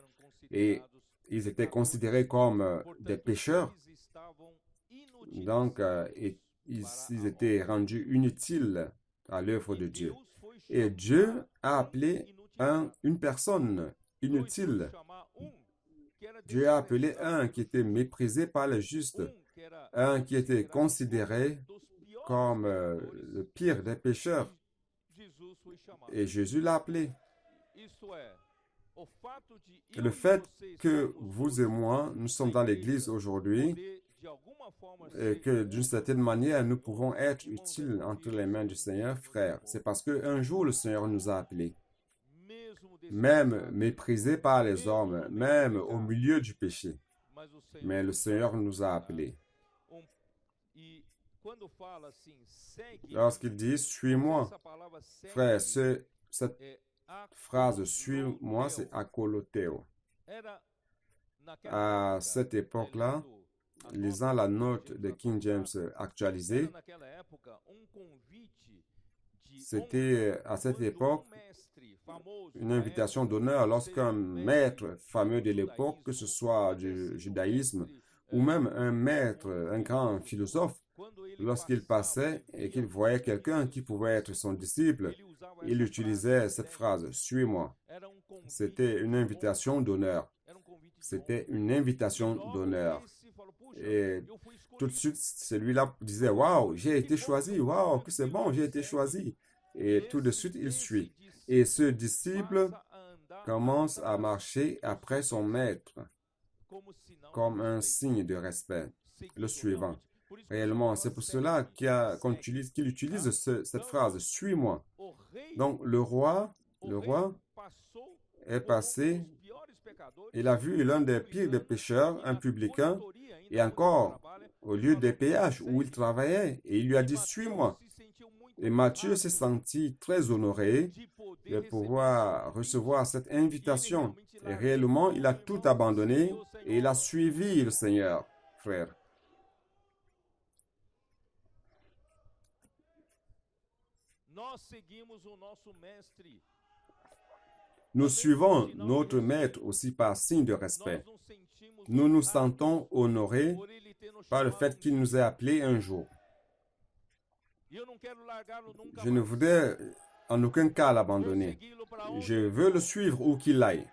Et ils étaient considérés comme des pécheurs. Donc, ils étaient rendus inutiles à l'œuvre de Dieu. Et Dieu a appelé une personne inutile. Dieu a appelé un qui était méprisé par les justes, un qui était considéré comme le pire des pécheurs. Et Jésus l'a appelé. Le fait que vous et moi, nous sommes dans l'Église aujourd'hui, et que d'une certaine manière, nous pouvons être utiles entre les mains du Seigneur, frère, c'est parce qu'un jour, le Seigneur nous a appelés. Même méprisés par les hommes, même au milieu du péché. Mais le Seigneur nous a appelés. Lorsqu'il dit « Suis-moi », frère, cette phrase « Suis-moi », c'est akoloteo. À cette époque-là, lisant la note de King James actualisée, c'était à cette époque une invitation d'honneur lorsqu'un maître fameux de l'époque, que ce soit du judaïsme, ou même un maître, un grand philosophe, lorsqu'il passait et qu'il voyait quelqu'un qui pouvait être son disciple, il utilisait cette phrase « Suis-moi ». C'était une invitation d'honneur. C'était une invitation d'honneur. Et tout de suite, celui-là disait « Waouh, j'ai été choisi, waouh, que c'est bon, j'ai été choisi ». Et tout de suite, il suit. Et ce disciple commence à marcher après son maître comme un signe de respect, le suivant. Réellement, c'est pour cela qu'il utilise cette phrase « Suis-moi ». Donc, le roi est passé, il a vu l'un des pires des pécheurs, un publicain, et encore, au lieu des péages où il travaillait, et il lui a dit « Suis-moi ». Et Matthieu s'est senti très honoré de pouvoir recevoir cette invitation. Et réellement, il a tout abandonné et il a suivi le Seigneur, frère. Nous suivons notre maître aussi par signe de respect. Nous nous sentons honorés par le fait qu'il nous ait appelés un jour. Je ne voudrais en aucun cas l'abandonner. Je veux le suivre où qu'il aille.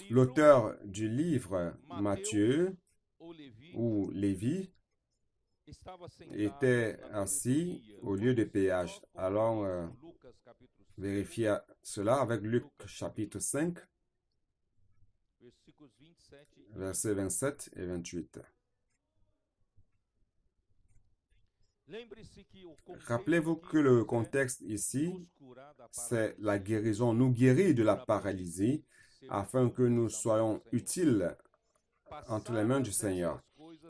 L'auteur du livre, Matthieu, ou Lévi, était assis au lieu de péage. Allons vérifier cela avec Luc chapitre 5, versets 27 et 28. Rappelez-vous que le contexte ici, c'est la guérison. Nous guérit de la paralysie afin que nous soyons utiles entre les mains du Seigneur.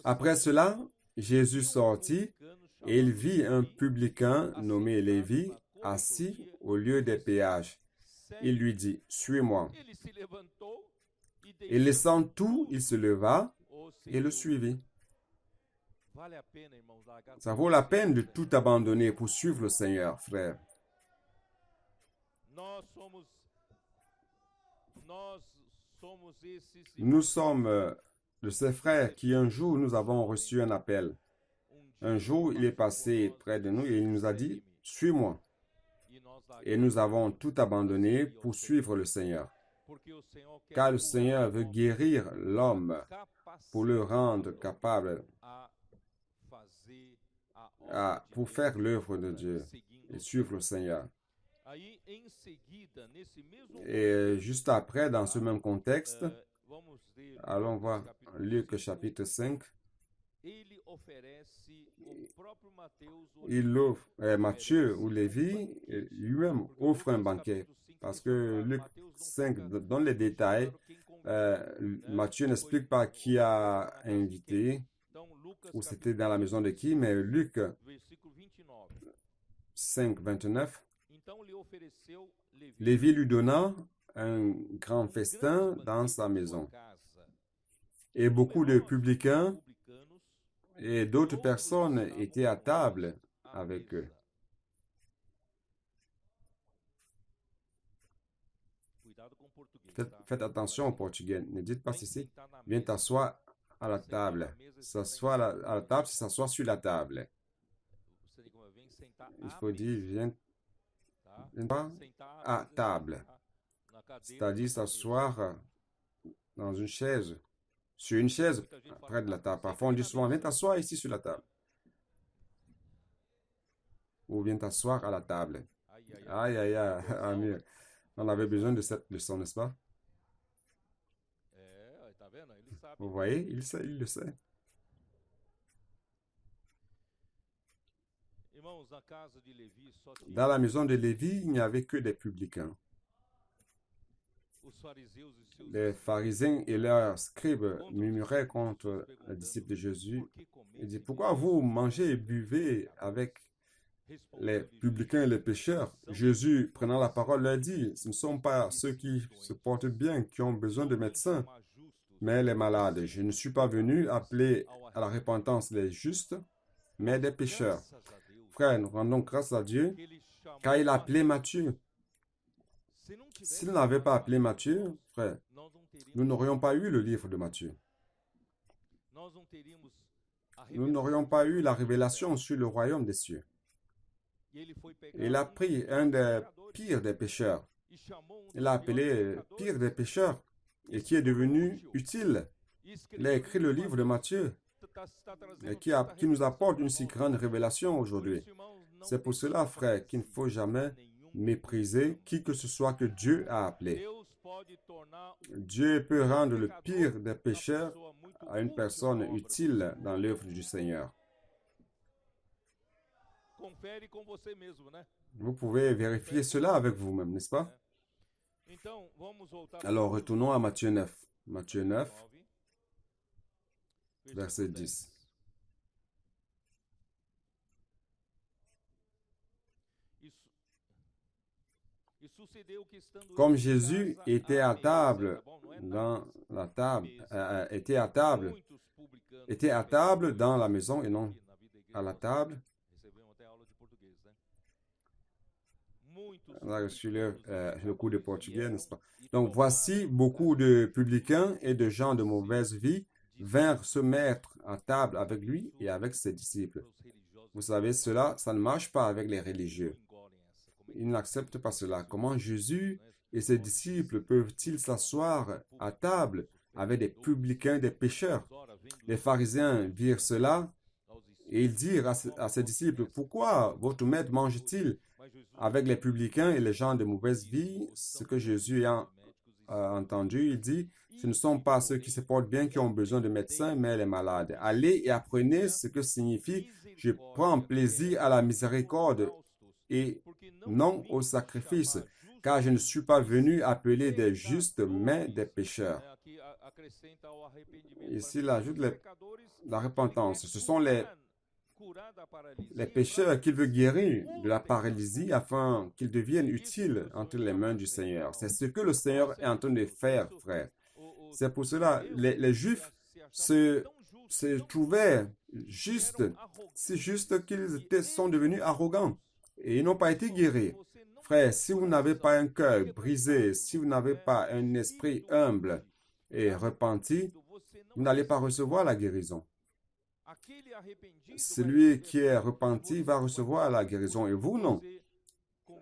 Après cela, Jésus sortit et il vit un publicain nommé Lévi assis au lieu des péages. Il lui dit, « Suis-moi. » Et laissant tout, il se leva et le suivit. Ça vaut la peine de tout abandonner pour suivre le Seigneur, frère. Nous sommes de ces frères qui un jour nous avons reçu un appel. Un jour, il est passé près de nous et il nous a dit, « Suis-moi. » Et nous avons tout abandonné pour suivre le Seigneur. Car le Seigneur veut guérir l'homme pour le rendre capable pour faire l'œuvre de Dieu et suivre le Seigneur. Et juste après, dans ce même contexte, allons voir Luc chapitre 5. Matthieu ou Lévi lui-même offre un banquet. Parce que Luc 5, dans les détails, Matthieu n'explique pas qui a invité, ou c'était dans la maison de qui, mais Luc 5, 29, Lévi lui donna un grand festin dans sa maison. Et beaucoup de publicains et d'autres personnes étaient à table avec eux. Faites attention au portugais. Ne dites pas ceci. Viens t'asseoir à la table. S'asseoir à la table, c'est s'asseoir sur la table. Il faut dire, viens à table. C'est-à-dire s'asseoir dans une chaise. Sur une chaise, près de la table. Parfois, on dit souvent, viens t'asseoir ici sur la table. Ou viens t'asseoir à la table. Aïe, aïe, aïe, Amir. On avait besoin de cette leçon, n'est-ce pas? Vous voyez, il sait, il le sait. Dans la maison de Lévi, il n'y avait que des publicains. Les pharisiens et leurs scribes murmuraient contre les disciples de Jésus. Ils disaient, pourquoi vous mangez et buvez avec les publicains et les pécheurs? Jésus, prenant la parole, leur dit, ce ne sont pas ceux qui se portent bien qui ont besoin de médecins, mais les malades. Je ne suis pas venu appeler à la repentance les justes, mais des pécheurs. Frères, nous rendons grâce à Dieu, car il a appelé Matthieu. S'il n'avait pas appelé Matthieu, frère, nous n'aurions pas eu le livre de Matthieu. Nous n'aurions pas eu la révélation sur le royaume des cieux. Il a pris un des pires des pécheurs. Il a appelé pire des pécheurs et qui est devenu utile. Il a écrit le livre de Matthieu et qui nous apporte une si grande révélation aujourd'hui. C'est pour cela, frère, qu'il ne faut jamais mépriser qui que ce soit que Dieu a appelé. Dieu peut rendre le pire des pécheurs à une personne utile dans l'œuvre du Seigneur. Vous pouvez vérifier cela avec vous-même, n'est-ce pas? Alors, retournons à Matthieu 9. Matthieu 9, verset 10. Comme Jésus était à table était à table dans la maison et non à la table. On a reçu le cours de portugais, n'est-ce pas? Donc, voici beaucoup de publicains et de gens de mauvaise vie vinrent se mettre à table avec lui et avec ses disciples. Vous savez, ça ne marche pas avec les religieux. Ils n'acceptent pas cela. Comment Jésus, Et ses disciples peuvent-ils s'asseoir à table avec des publicains, des pécheurs? Les pharisiens virent cela et ils dirent à ses disciples, pourquoi votre maître mange-t-il avec les publicains et les gens de mauvaise vie? Ce que Jésus a entendu, il dit, ce ne sont pas ceux qui se portent bien qui ont besoin de médecins, mais les malades. Allez et apprenez ce que signifie je prends plaisir à la miséricorde et non au sacrifice, car je ne suis pas venu appeler des justes, mais des pécheurs. Ici, il ajoute la repentance. Ce sont les pécheurs qu'il veut guérir de la paralysie afin qu'ils deviennent utiles entre les mains du Seigneur. C'est ce que le Seigneur est en train de faire, frère. C'est pour cela, les Juifs se trouvaient justes, si justes qu'ils sont devenus arrogants et ils n'ont pas été guéris. Frère, si vous n'avez pas un cœur brisé, si vous n'avez pas un esprit humble et repenti, vous n'allez pas recevoir la guérison. Celui qui est repenti va recevoir la guérison et vous non.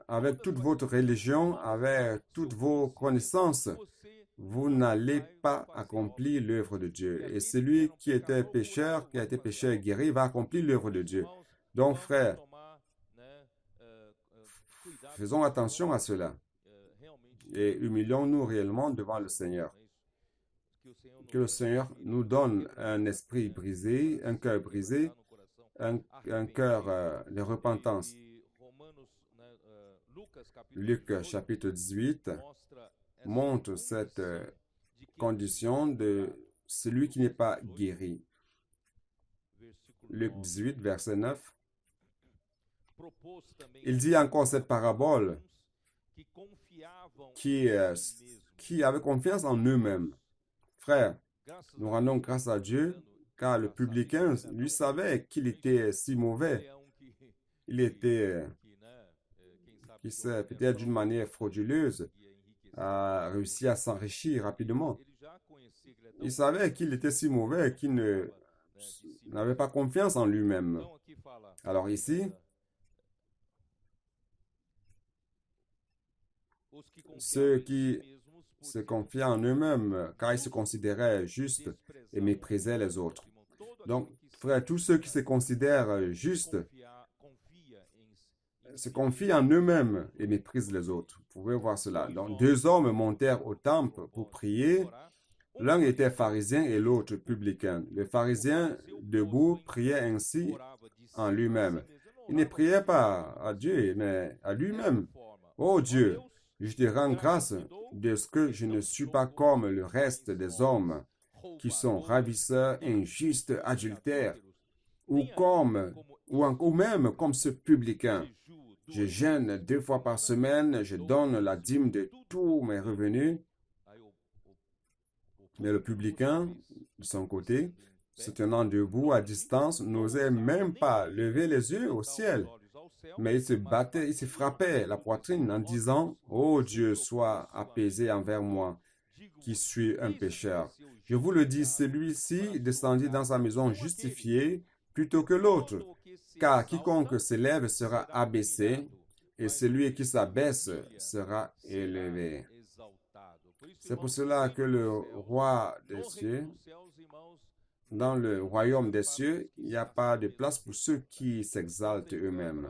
Avec toute votre religion, avec toutes vos connaissances, vous n'allez pas accomplir l'œuvre de Dieu. Et celui qui était pécheur, qui a été pécheur guéri, va accomplir l'œuvre de Dieu. Donc, frère, faisons attention à cela et humilions-nous réellement devant le Seigneur. Que le Seigneur nous donne un esprit brisé, un cœur brisé, un cœur de repentance. Luc chapitre 18 montre cette condition de celui qui n'est pas guéri. Luc 18, verset 9. Il dit encore cette parabole qui avait confiance en eux-mêmes. Frère, nous rendons grâce à Dieu car le publicain, lui, savait qu'il était si mauvais. Il était, qui sait, peut-être d'une manière frauduleuse, a réussi à s'enrichir rapidement. Il savait qu'il était si mauvais qu'il n'avait pas confiance en lui-même. Alors ici, ceux qui se confiaient en eux-mêmes, car ils se considéraient justes et méprisaient les autres. Donc, frère, tous ceux qui se considèrent justes se confient en eux-mêmes et méprisent les autres. Vous pouvez voir cela. Donc, 2 hommes montèrent au temple pour prier. L'un était pharisien et l'autre publicain. Le pharisien, debout, priait ainsi en lui-même. Il ne priait pas à Dieu, mais à lui-même. Oh Dieu, je te rends grâce de ce que je ne suis pas comme le reste des hommes qui sont ravisseurs, injustes, adultères, ou même comme ce publicain. Je jeûne 2 fois par semaine, je donne la dîme de tous mes revenus. Mais le publicain, de son côté, se tenant debout à distance, n'osait même pas lever les yeux au ciel. Mais il se battait, il se frappait la poitrine en disant, « Oh Dieu, sois apaisé envers moi, qui suis un pécheur. » Je vous le dis, celui-ci descendit dans sa maison justifié plutôt que l'autre, car quiconque s'élève sera abaissé, et celui qui s'abaisse sera élevé. C'est pour cela que le roi des cieux, dans le royaume des cieux, il n'y a pas de place pour ceux qui s'exaltent eux-mêmes.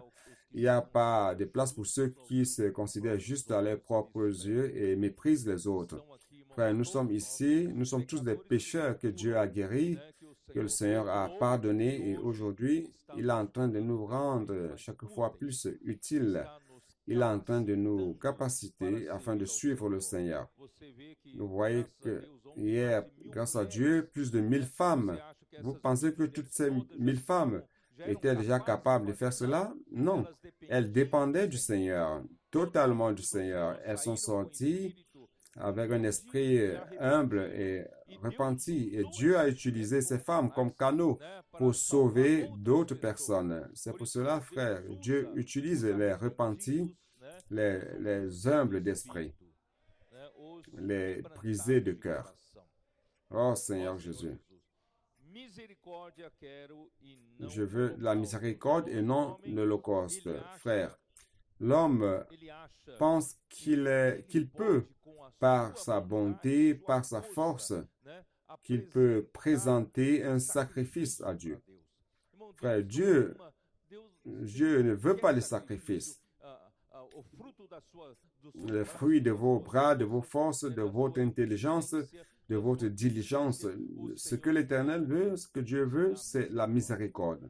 Il n'y a pas de place pour ceux qui se considèrent juste à leurs propres yeux et méprisent les autres. Frère, nous sommes ici, nous sommes tous des pécheurs que Dieu a guéris, que le Seigneur a pardonné et aujourd'hui, il est en train de nous rendre chaque fois plus utiles. Il est en train de nous capaciter afin de suivre le Seigneur. Vous voyez que hier, grâce à Dieu, plus de 1000 femmes. Vous pensez que toutes ces 1000 femmes étaient déjà capables de faire cela? Non. Elles dépendaient du Seigneur, totalement du Seigneur. Elles sont sorties avec un esprit humble et repenti. Et Dieu a utilisé ces femmes comme canaux pour sauver d'autres personnes. C'est pour cela, frère, Dieu utilise les repentis, les humbles d'esprit, les brisés de cœur. Oh Seigneur Jésus, je veux la miséricorde et non l'holocauste. Frère, L'homme pense qu'il peut, par sa bonté, par sa force, qu'il peut présenter un sacrifice à Dieu. Frère, Dieu ne veut pas les sacrifices. Le fruit de vos bras, de vos forces, de votre intelligence, de votre diligence. Ce que l'Éternel veut, ce que Dieu veut, c'est la miséricorde.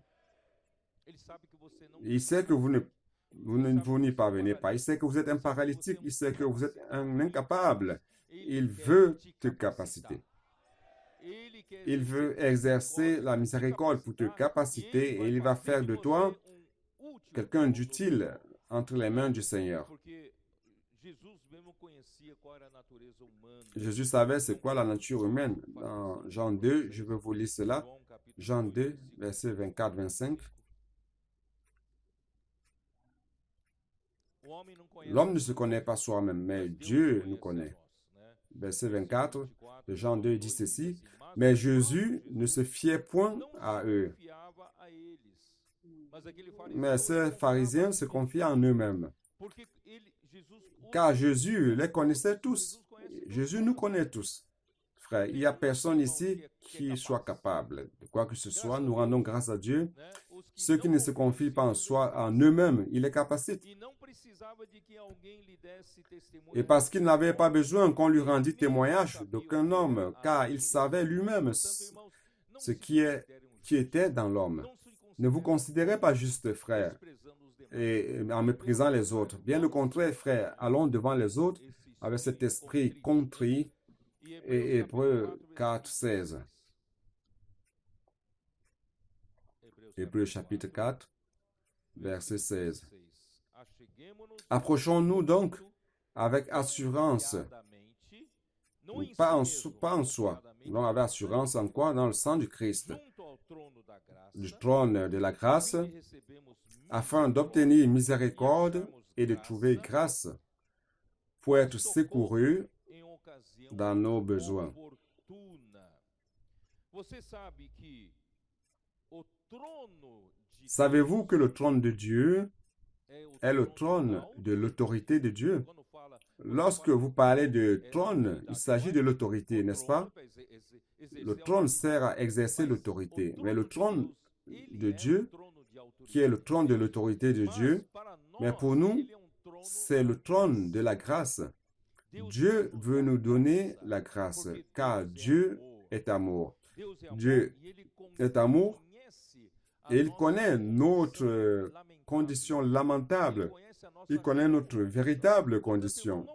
Il sait que vous n'y parvenez pas. Il sait que vous êtes un paralytique. Il sait que vous êtes un incapable. Il veut te capaciter. Il veut exercer la miséricorde pour te capaciter et il va faire de toi quelqu'un d'utile entre les mains du Seigneur. Jésus savait c'est quoi la nature humaine. Dans Jean 2, je vais vous lire cela. Jean 2, versets 24-25. L'homme ne se connaît pas soi-même, mais Dieu nous connaît. Verset 24 de Jean 2 dit ceci. Mais Jésus ne se fiait point à eux. Mais ces pharisiens se confiaient en eux-mêmes. Car Jésus les connaissait tous. Jésus nous connaît tous. Frère, il n'y a personne ici qui soit capable de quoi que ce soit. Nous rendons grâce à Dieu. Ceux qui ne se confient pas en soi, en eux-mêmes, il les capacite. Et parce qu'il n'avait pas besoin qu'on lui rendît témoignage d'aucun homme, car il savait lui-même ce qui était dans l'homme. Ne vous considérez pas juste, frère, et en méprisant les autres. Bien au contraire, frère, allons devant les autres avec cet esprit contrit. Et Hébreux 4, 16. Hébreux chapitre 4, verset 16. Approchons-nous donc avec assurance, pas en soi, non avec assurance en quoi? Dans le sang du Christ, du trône de la grâce, afin d'obtenir miséricorde et de trouver grâce pour être secouru dans nos besoins. Savez-vous que le trône de Dieu est le trône de l'autorité de Dieu? Lorsque vous parlez de trône, il s'agit de l'autorité, n'est-ce pas? Le trône sert à exercer l'autorité, mais le trône de Dieu, qui est le trône de l'autorité de Dieu, mais pour nous, c'est le trône de la grâce. Dieu veut nous donner la grâce, car Dieu est amour. Dieu est amour et il connaît notre condition lamentable. Il connaît notre véritable condition.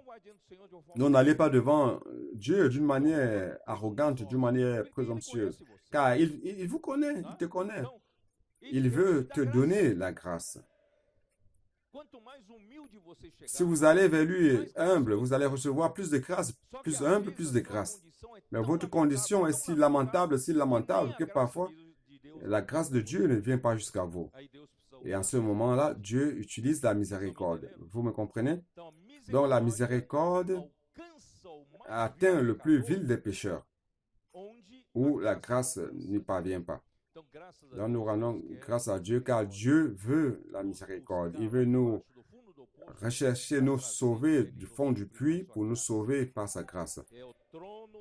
Nous n'allez pas devant Dieu d'une manière arrogante, d'une manière présomptueuse, car il vous connaît, il te connaît. Il veut te donner la grâce. Si vous allez vers lui humble, vous allez recevoir plus de grâce, plus humble, plus de grâce. Mais votre condition est si lamentable que parfois la grâce de Dieu ne vient pas jusqu'à vous. Et en ce moment-là, Dieu utilise la miséricorde. Vous me comprenez? Donc la miséricorde atteint le plus vil des pécheurs, où la grâce n'y parvient pas. Donc nous rendons grâce à Dieu, car Dieu veut la miséricorde. Il veut nous rechercher, nous sauver du fond du puits pour nous sauver par sa grâce.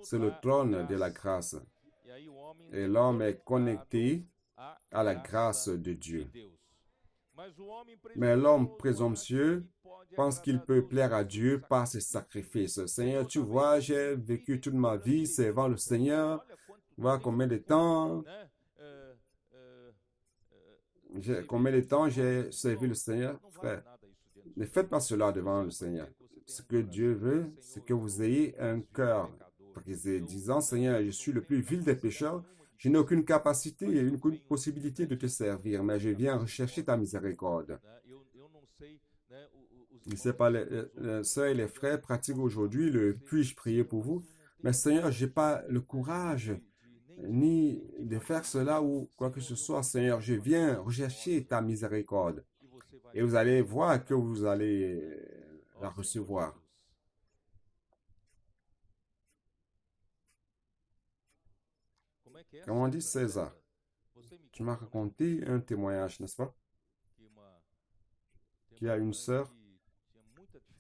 C'est le trône de la grâce. Et l'homme est connecté à la grâce de Dieu. Mais l'homme présomptueux pense qu'il peut plaire à Dieu par ses sacrifices. Seigneur, tu vois, j'ai vécu toute ma vie servant le Seigneur. Voilà combien de temps j'ai servi le Seigneur. Frère, ne faites pas cela devant le Seigneur. Ce que Dieu veut, c'est que vous ayez un cœur brisé, disant, Seigneur, je suis le plus vil des pécheurs. Je n'ai aucune capacité et aucune possibilité de te servir, mais je viens rechercher ta miséricorde. Je ne sais pas, les sœurs et les frères pratiquent aujourd'hui le puis-je prier pour vous, mais Seigneur, je n'ai pas le courage ni de faire cela ou quoi que ce soit. Seigneur, je viens rechercher ta miséricorde. Et vous allez voir que vous allez la recevoir. Comment dit César? Tu m'as raconté un témoignage, n'est-ce pas? Qu'il y a une sœur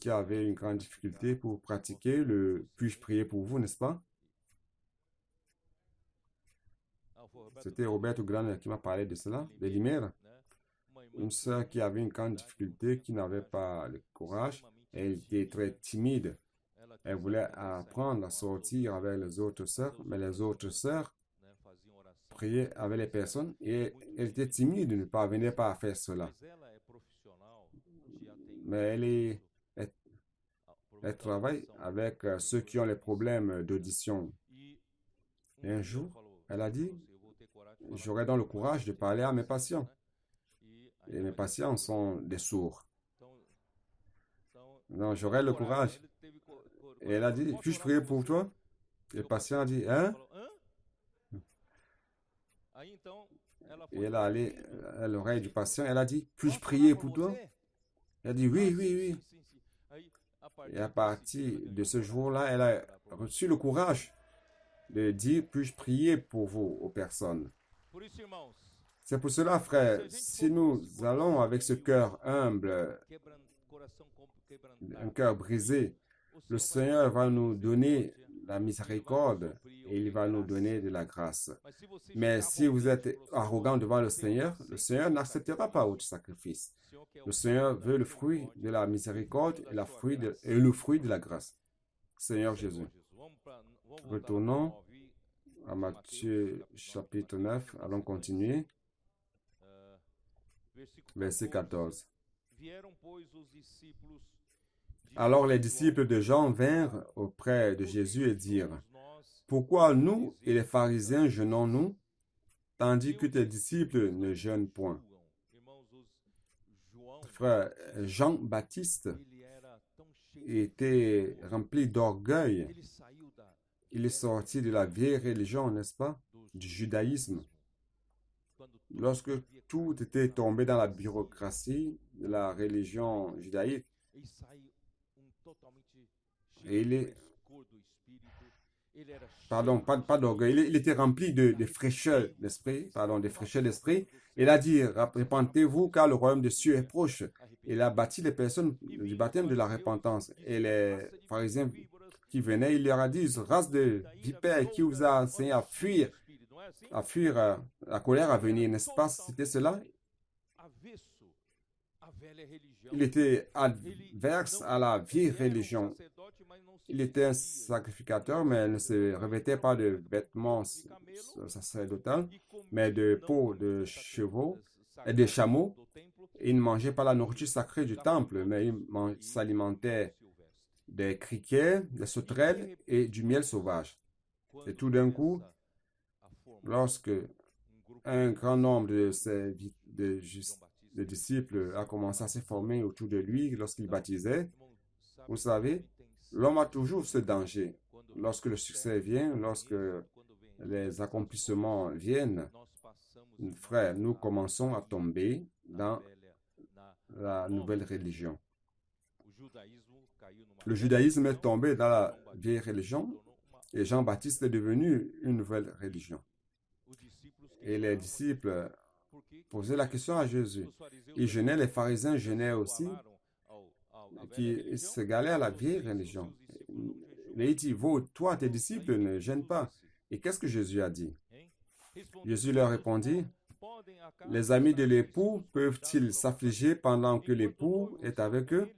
qui avait une grande difficulté pour pratiquer le « puis-je prier pour vous », n'est-ce pas? C'était Roberto Grande qui m'a parlé de cela, de Limeira. Une sœur qui avait une grande difficulté, qui n'avait pas le courage, elle était très timide. Elle voulait apprendre à sortir avec les autres sœurs, mais les autres sœurs priaient avec les personnes et elle était timide, ne parvenait pas à faire cela. Mais elle travaille avec ceux qui ont les problèmes d'audition. Et un jour, elle a dit, j'aurai donc le courage de parler à mes patients. Et mes patients sont des sourds. Donc, j'aurai le courage. Et elle a dit, puis-je prier pour toi? Le patient a dit, hein? Et elle est allée à l'oreille du patient. Elle a dit, puis-je prier pour toi? Elle a dit, oui, oui, oui. Et à partir de ce jour-là, elle a reçu le courage de dire, puis-je prier pour vous, aux personnes. C'est pour cela, frère, si nous allons avec ce cœur humble, un cœur brisé, le Seigneur va nous donner la miséricorde et il va nous donner de la grâce. Mais si vous êtes arrogant devant le Seigneur n'acceptera pas votre sacrifice. Le Seigneur veut le fruit de la miséricorde et le fruit de la grâce. Seigneur Jésus. Retournons à Matthieu chapitre 9. Allons continuer. Verset 14. Alors les disciples de Jean vinrent auprès de Jésus et dirent, « Pourquoi nous et les pharisiens jeûnons-nous, tandis que tes disciples ne jeûnent point? » Frère, Jean-Baptiste était rempli d'orgueil. Il est sorti de la vieille religion, n'est-ce pas? Du judaïsme. Lorsque tout était tombé dans la bureaucratie de la religion judaïque, et pas d'orgueil, il était rempli de fraîcheur d'esprit, Il a dit, répentez-vous car le royaume des cieux est proche. Il a bâti les personnes du baptême de la repentance. Et les pharisiens qui venaient, il leur a dit, race de vipères qui vous a enseigné à fuir la colère à venir, n'est-ce pas? C'était cela. Il était adverse à la vieille religion. Il était un sacrificateur, mais il ne se revêtait pas de vêtements sacerdotaux, mais de peau de chevaux et de chameaux. Il ne mangeait pas la nourriture sacrée du temple, mais il s'alimentait des criquets, des sauterelles et du miel sauvage. Et tout d'un coup, lorsque un grand nombre de disciples a commencé à se former autour de lui lorsqu'il baptisait, vous savez, l'homme a toujours ce danger. Lorsque le succès vient, lorsque les accomplissements viennent, frère, nous commençons à tomber dans la nouvelle religion. Le judaïsme est tombé dans la vieille religion et Jean-Baptiste est devenu une nouvelle religion. Et les disciples posaient la question à Jésus. Ils jeûnaient, les pharisiens jeûnaient aussi, qui s'égalaient à la vieille religion. Mais il dit, toi, tes disciples ne jeûnent pas. Et qu'est-ce que Jésus a dit? Jésus leur répondit, les amis de l'époux peuvent-ils s'affliger pendant que l'époux est avec eux?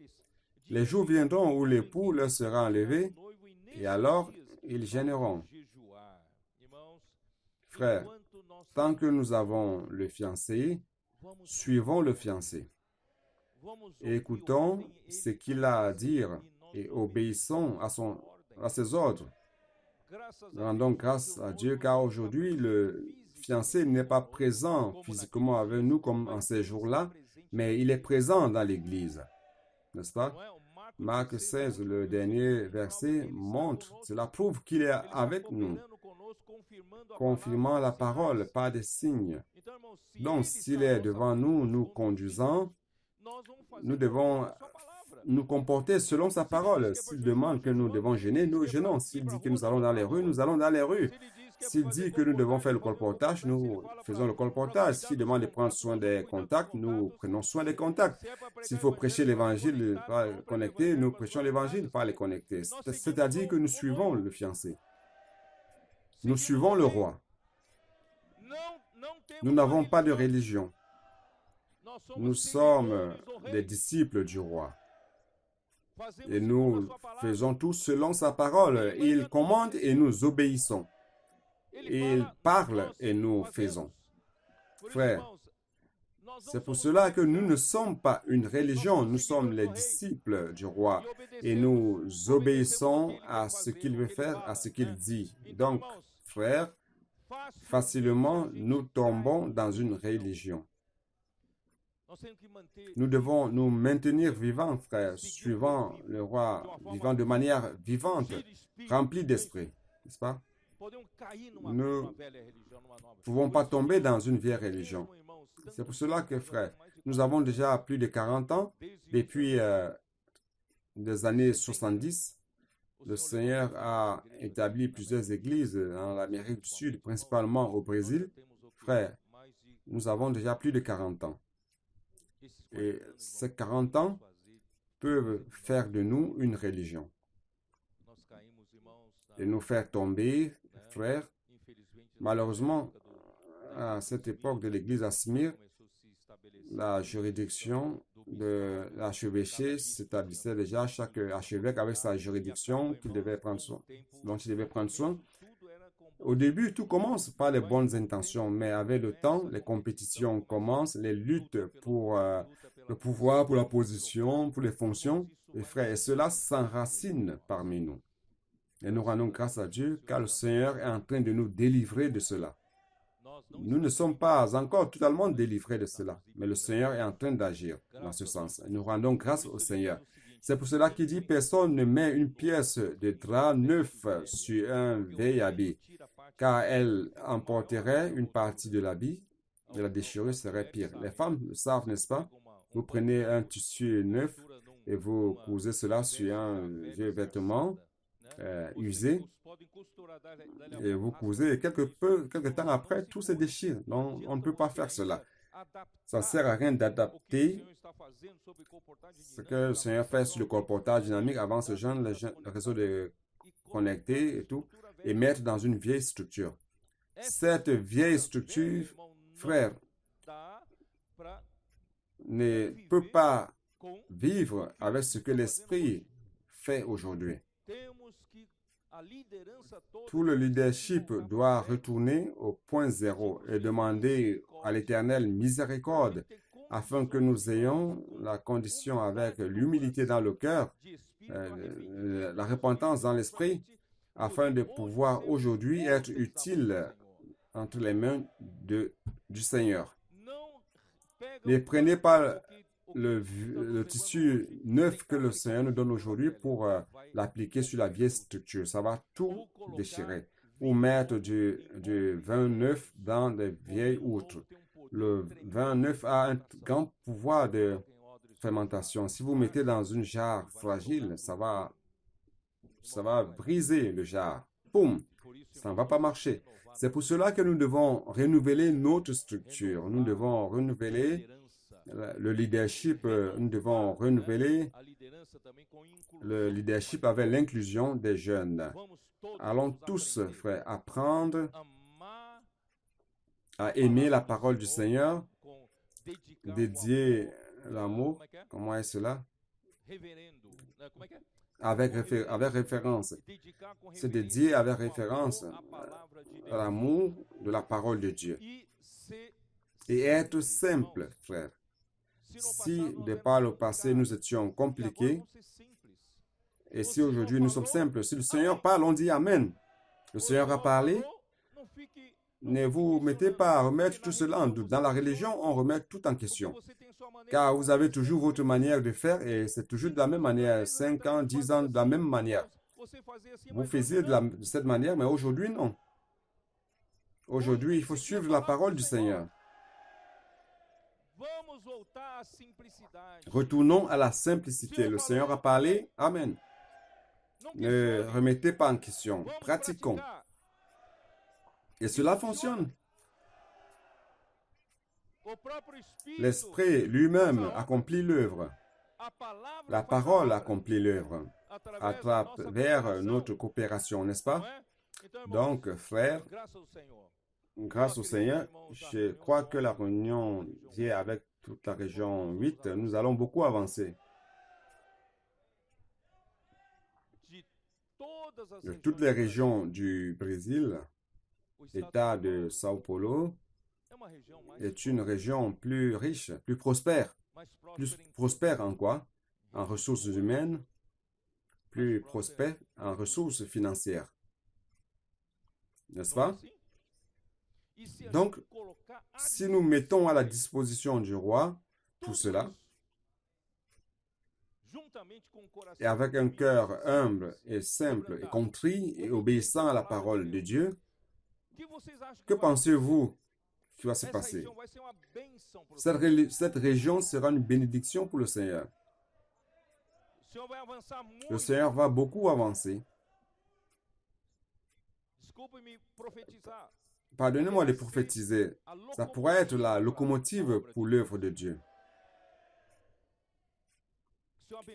Les jours viendront où l'époux leur sera enlevé, et alors ils jeûneront. Frères, tant que nous avons le fiancé, suivons le fiancé. Et écoutons ce qu'il a à dire et obéissons à ses ordres. Rendons grâce à Dieu car aujourd'hui, le fiancé n'est pas présent physiquement avec nous comme en ces jours-là, mais il est présent dans l'Église. N'est-ce pas? Marc 16, le dernier verset, montre, cela prouve qu'il est avec nous, confirmant la parole par des signes. Donc, s'il est devant nous, nous conduisant, nous devons nous comporter selon sa parole. S'il demande que nous devons jeûner, nous jeûnons. S'il dit que nous allons dans les rues, nous allons dans les rues. S'il dit que nous devons faire le colportage, nous faisons le colportage. S'il demande de prendre soin des contacts, nous prenons soin des contacts. S'il faut prêcher l'évangile, pas les connecter, nous prêchons l'évangile, pas les connecter. C'est-à-dire que nous suivons le fiancé. Nous suivons le roi. Nous n'avons pas de religion. Nous sommes des disciples du roi. Et nous faisons tout selon sa parole. Il commande et nous obéissons. Il parle et nous faisons. Frères, c'est pour cela que nous ne sommes pas une religion. Nous sommes les disciples du roi. Et nous obéissons à ce qu'il veut faire, à ce qu'il dit. Donc, frères, facilement, nous tombons dans une religion. Nous devons nous maintenir vivants, frères, suivant le roi, vivant de manière vivante, remplie d'esprit, n'est-ce pas? Nous ne pouvons pas tomber dans une vieille religion. C'est pour cela que, frères, nous avons déjà plus de 40 ans, depuis les années 70, le Seigneur a établi plusieurs églises en Amérique du Sud, principalement au Brésil. Frères, nous avons déjà plus de 40 ans. Et ces 40 ans peuvent faire de nous une religion. Et nous faire tomber, frères. Malheureusement, à cette époque de l'église à Smyrne, la juridiction de l'archevêché s'établissait déjà. Chaque archevêque avait sa juridiction dont il devait prendre soin. Au début, tout commence par les bonnes intentions, mais avec le temps, les compétitions commencent, les luttes pour le pouvoir, pour la position, pour les fonctions. Et frères, et cela s'enracine parmi nous. Et nous rendons grâce à Dieu car le Seigneur est en train de nous délivrer de cela. Nous ne sommes pas encore totalement délivrés de cela, mais le Seigneur est en train d'agir dans ce sens. Et nous rendons grâce au Seigneur. C'est pour cela qu'il dit, personne ne met une pièce de drap neuf sur un vieil habit, car elle emporterait une partie de l'habit, et la déchirure serait pire. Les femmes le savent, n'est-ce pas? Vous prenez un tissu neuf et vous cousez cela sur un vieux vêtement usé, et vous cousez, et quelque temps après, tout se déchire. Donc, on ne peut pas faire cela. Ça ne sert à rien d'adapter ce que le Seigneur fait sur le colportage dynamique avant ce genre, le réseau de connectés et tout, et mettre dans une vieille structure. Cette vieille structure, frère, ne peut pas vivre avec ce que l'Esprit fait aujourd'hui. Tout le leadership doit retourner au point zéro et demander à l'Éternel miséricorde afin que nous ayons la condition avec l'humilité dans le cœur, la repentance dans l'esprit, afin de pouvoir aujourd'hui être utile entre les mains du Seigneur. Ne prenez pas le tissu neuf que le Seigneur nous donne aujourd'hui pour l'appliquer sur la vieille structure. Ça va tout déchirer. Ou mettre du vin neuf dans des vieilles outres. Le vin neuf a un grand pouvoir de fermentation. Si vous mettez dans une jarre fragile, ça va briser le jarre. Boum! Ça ne va pas marcher. C'est pour cela que nous devons renouveler notre structure. Nous devons renouveler le leadership. Nous devons renouveler le leadership avec l'inclusion des jeunes. Allons tous, frères, apprendre à aimer la parole du Seigneur, dédier l'amour. Comment est cela? Avec référence. C'est dédié avec référence à l'amour de la parole de Dieu. Et être simple, frère. Si de par le passé nous étions compliqués, et si aujourd'hui nous sommes simples, si le Seigneur parle, on dit Amen. Le Seigneur a parlé. Ne vous mettez pas à remettre tout cela en doute. Dans la religion, on remet tout en question. Car vous avez toujours votre manière de faire et c'est toujours de la même manière. 5 ans, 10 ans, de la même manière. Vous faisiez de cette manière, mais aujourd'hui, non. Aujourd'hui, il faut suivre la parole du Seigneur. Retournons à la simplicité. Le Seigneur a parlé. Amen. Ne remettez pas en question. Pratiquons. Et cela fonctionne. L'Esprit lui-même accomplit l'œuvre. La parole accomplit l'œuvre à travers notre coopération, n'est-ce pas? Donc, frères, grâce au Seigneur, je crois que la réunion d'hier avec toute la région 8, nous allons beaucoup avancer. De toutes les régions du Brésil, l'État de Sao Paulo est une région plus riche, plus prospère. Plus prospère en quoi? En ressources humaines, plus prospère en ressources financières. N'est-ce pas? Donc, si nous mettons à la disposition du roi tout cela, et avec un cœur humble et simple et contrit et obéissant à la parole de Dieu, que pensez-vous qui va se passer? Cette région sera une bénédiction pour le Seigneur. Le Seigneur va beaucoup avancer. Pardonnez-moi de prophétiser. Ça pourrait être la locomotive pour l'œuvre de Dieu.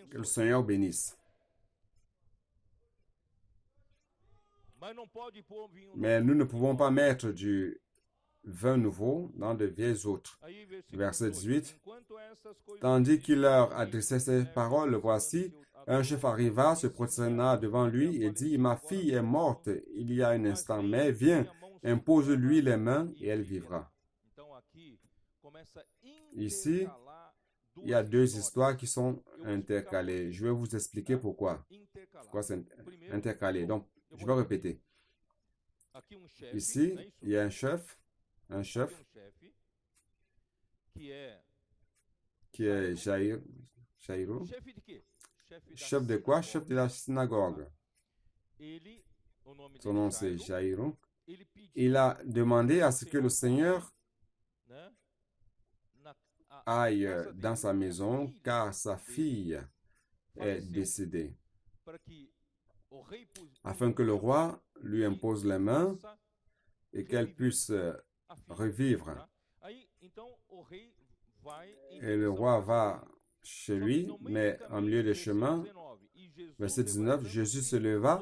Que le Seigneur bénisse. Mais nous ne pouvons pas mettre du vin nouveau dans de vieilles outres. Verset 18. Tandis qu'il leur adressait ces paroles, voici, un chef arriva, se prosterna devant lui et dit, « Ma fille est morte il y a un instant, mais viens, impose-lui les mains et elle vivra. » Ici, il y a deux histoires qui sont intercalées. Je vais vous expliquer pourquoi. Pourquoi c'est intercalé. Donc, je vais répéter. Ici, il y a un chef qui est Jairo. Chef de quoi? Chef de la synagogue. Son nom c'est Jairo. Il a demandé à ce que le Seigneur aille dans sa maison car sa fille est décédée, afin que le roi lui impose les mains et qu'elle puisse revivre. Et le roi va chez lui, mais en milieu de chemin, verset 19, Jésus se leva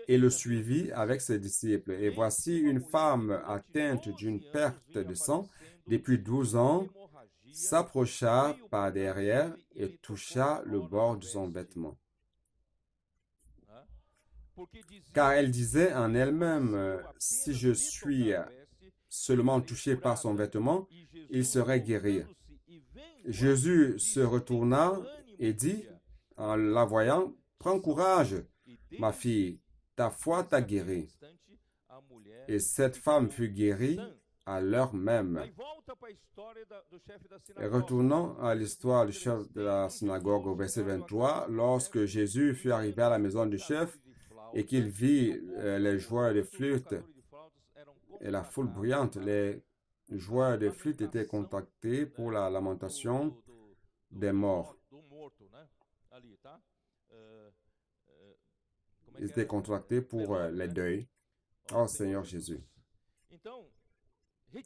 et le suivit avec ses disciples. Et voici une femme atteinte d'une perte de sang depuis 12 ans s'approcha par derrière et toucha le bord de son vêtement. Car elle disait en elle-même, si je suis seulement touché par son vêtement, il serait guéri. Jésus se retourna et dit, en la voyant, prends courage, ma fille, ta foi t'a guérie. Et cette femme fut guérie à l'heure même. Et retournons à l'histoire du chef de la synagogue au verset 23, lorsque Jésus fut arrivé à la maison du chef et qu'il vit les joueurs de flûte et la foule bruyante, les joueurs de flûte étaient contactés pour la lamentation des morts. Ils étaient contractés pour les deuils. Oh Seigneur Jésus.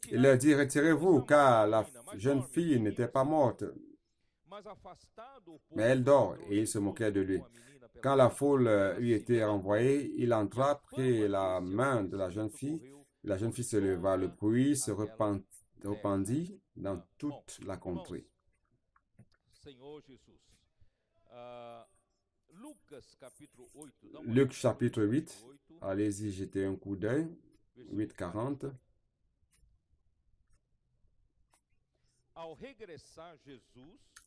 Il leur dit, retirez-vous, car la jeune fille n'était pas morte, mais elle dort, et il se moquait de lui. Quand la foule lui était renvoyée, il entra, prit la main de la jeune fille se leva. Le bruit se répandit dans toute la contrée. Luc chapitre 8, allez-y, jetez un coup d'œil, 8:40.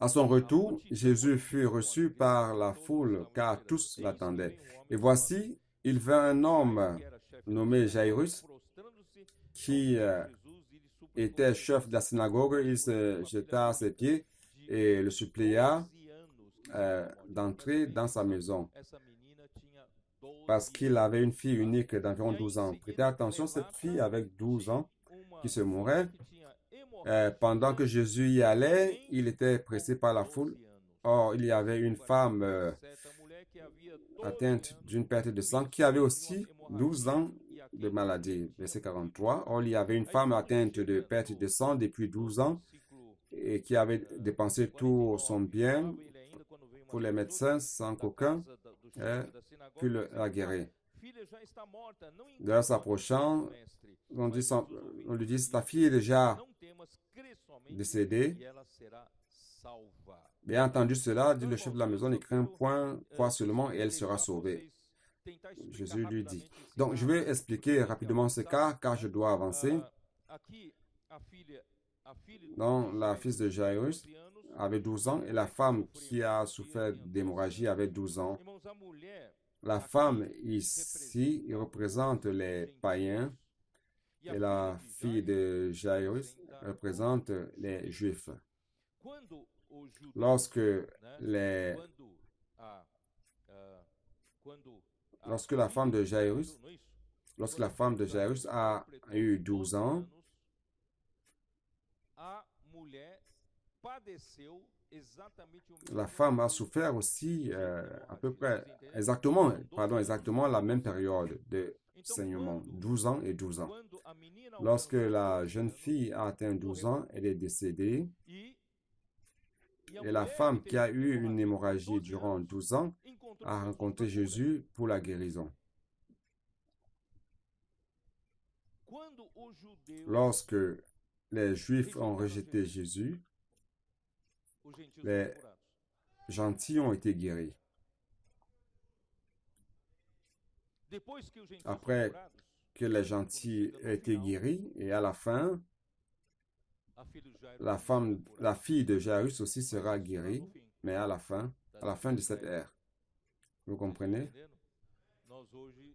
À son retour, Jésus fut reçu par la foule, car tous l'attendaient. Et voici, il vint un homme nommé Jairus, qui était chef de la synagogue. Il se jeta à ses pieds et le supplia d'entrer dans sa maison, parce qu'il avait une fille unique d'environ 12 ans. Prêtez attention, cette fille avec 12 ans qui se mourait. Pendant que Jésus y allait, il était pressé par la foule. Or, il y avait une femme atteinte d'une perte de sang qui avait aussi 12 ans de maladie. Verset 43. Or, il y avait une femme atteinte de perte de sang depuis 12 ans et qui avait dépensé tout son bien pour les médecins sans qu'aucun ait pu la guérir. D'ailleurs, s'approchant, on lui dit, ta fille est déjà décédée. Bien entendu cela, dit le chef de la maison, ne crains point, crois seulement et elle sera sauvée. Jésus lui dit. Donc, je vais expliquer rapidement ce cas, car je dois avancer. Donc, la fille de Jairus avait 12 ans et la femme qui a souffert d'hémorragie avait 12 ans. La femme ici représente les païens et la fille de Jairus représente les Juifs. Lorsque la femme de Jairus a eu 12 ans, la femme a souffert aussi à peu près, exactement la même période de saignement, 12 ans et 12 ans. Lorsque la jeune fille a atteint 12 ans, elle est décédée. Et la femme qui a eu une hémorragie durant 12 ans a rencontré Jésus pour la guérison. Lorsque les Juifs ont rejeté Jésus, les gentils ont été guéris. Après que les gentils aient été guéris, et à la fin, la fille de Jairus aussi sera guérie, mais à la fin de cette ère. Vous comprenez?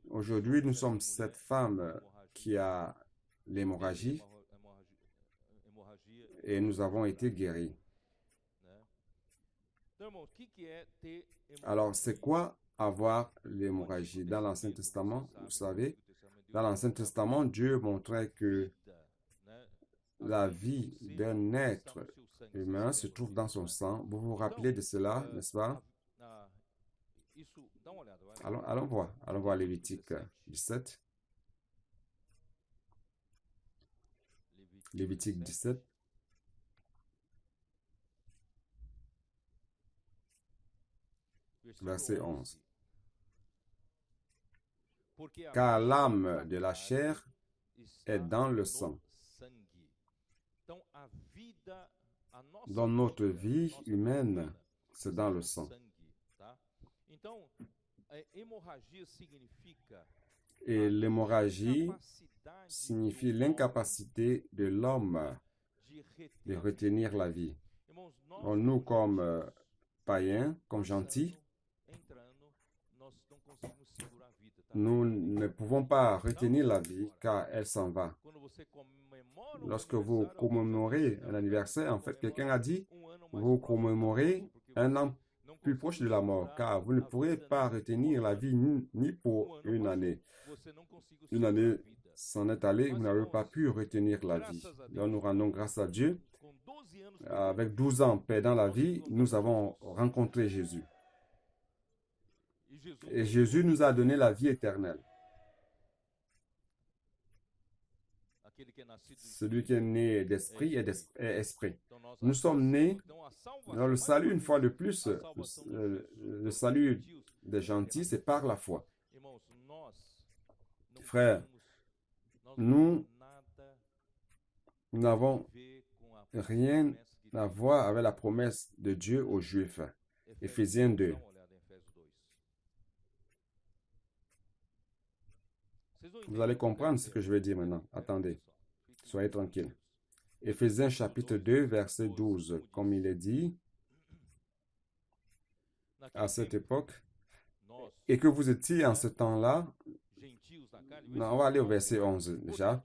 Aujourd'hui, nous sommes cette femme qui a l'hémorragie et nous avons été guéris. Alors, c'est quoi avoir l'hémorragie? Dans l'Ancien Testament, vous savez, dans l'Ancien Testament, Dieu montrait que la vie d'un être humain se trouve dans son sang. Vous vous rappelez de cela, n'est-ce pas? Allons voir Lévitique 17. Lévitique 17. Verset 11. Car l'âme de la chair est dans le sang. Dans notre vie humaine, c'est dans le sang. Et l'hémorragie signifie l'incapacité de l'homme de retenir la vie. Donc, nous, comme païens, comme gentils, nous ne pouvons pas retenir la vie car elle s'en va. Lorsque vous commémorez un anniversaire, en fait, quelqu'un a dit, vous commémorez un an plus proche de la mort, car vous ne pourrez pas retenir la vie ni pour une année. Une année s'en est allée, vous n'avez pas pu retenir la vie. Donc, nous rendons grâce à Dieu. Avec 12 ans perdant la vie, nous avons rencontré Jésus. Et Jésus nous a donné la vie éternelle. Celui qui est né d'esprit est esprit. Nous sommes nés dans le salut, une fois de plus, le salut des gentils, c'est par la foi. Frères, nous n'avons rien à voir avec la promesse de Dieu aux Juifs. Éphésiens 2. Vous allez comprendre ce que je vais dire maintenant. Attendez, soyez tranquilles. Éphésiens chapitre 2, verset 12. Comme il est dit, à cette époque, et que vous étiez en ce temps-là, non, on va aller au verset 11 déjà.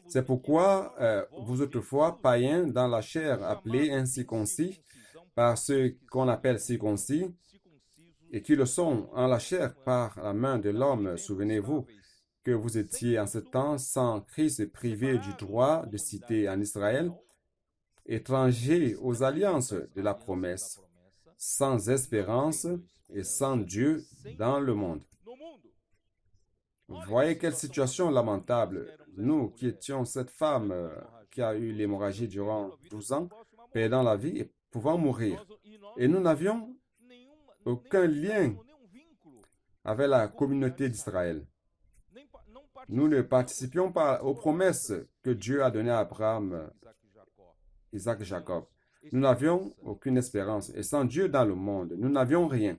C'est pourquoi vous autrefois païens dans la chair, appelés incirconcis par ceux qu'on appelle circoncis, et qui le sont en la chair par la main de l'homme, souvenez-vous, que vous étiez en ce temps sans Christ et privés du droit de cité en Israël, étrangers aux alliances de la promesse, sans espérance et sans Dieu dans le monde. Voyez quelle situation lamentable. Nous qui étions cette femme qui a eu l'hémorragie durant 12 ans, perdant la vie et pouvant mourir. Et nous n'avions aucun lien avec la communauté d'Israël. Nous ne participions pas aux promesses que Dieu a données à Abraham, Isaac et Jacob. Nous n'avions aucune espérance. Et sans Dieu dans le monde, nous n'avions rien.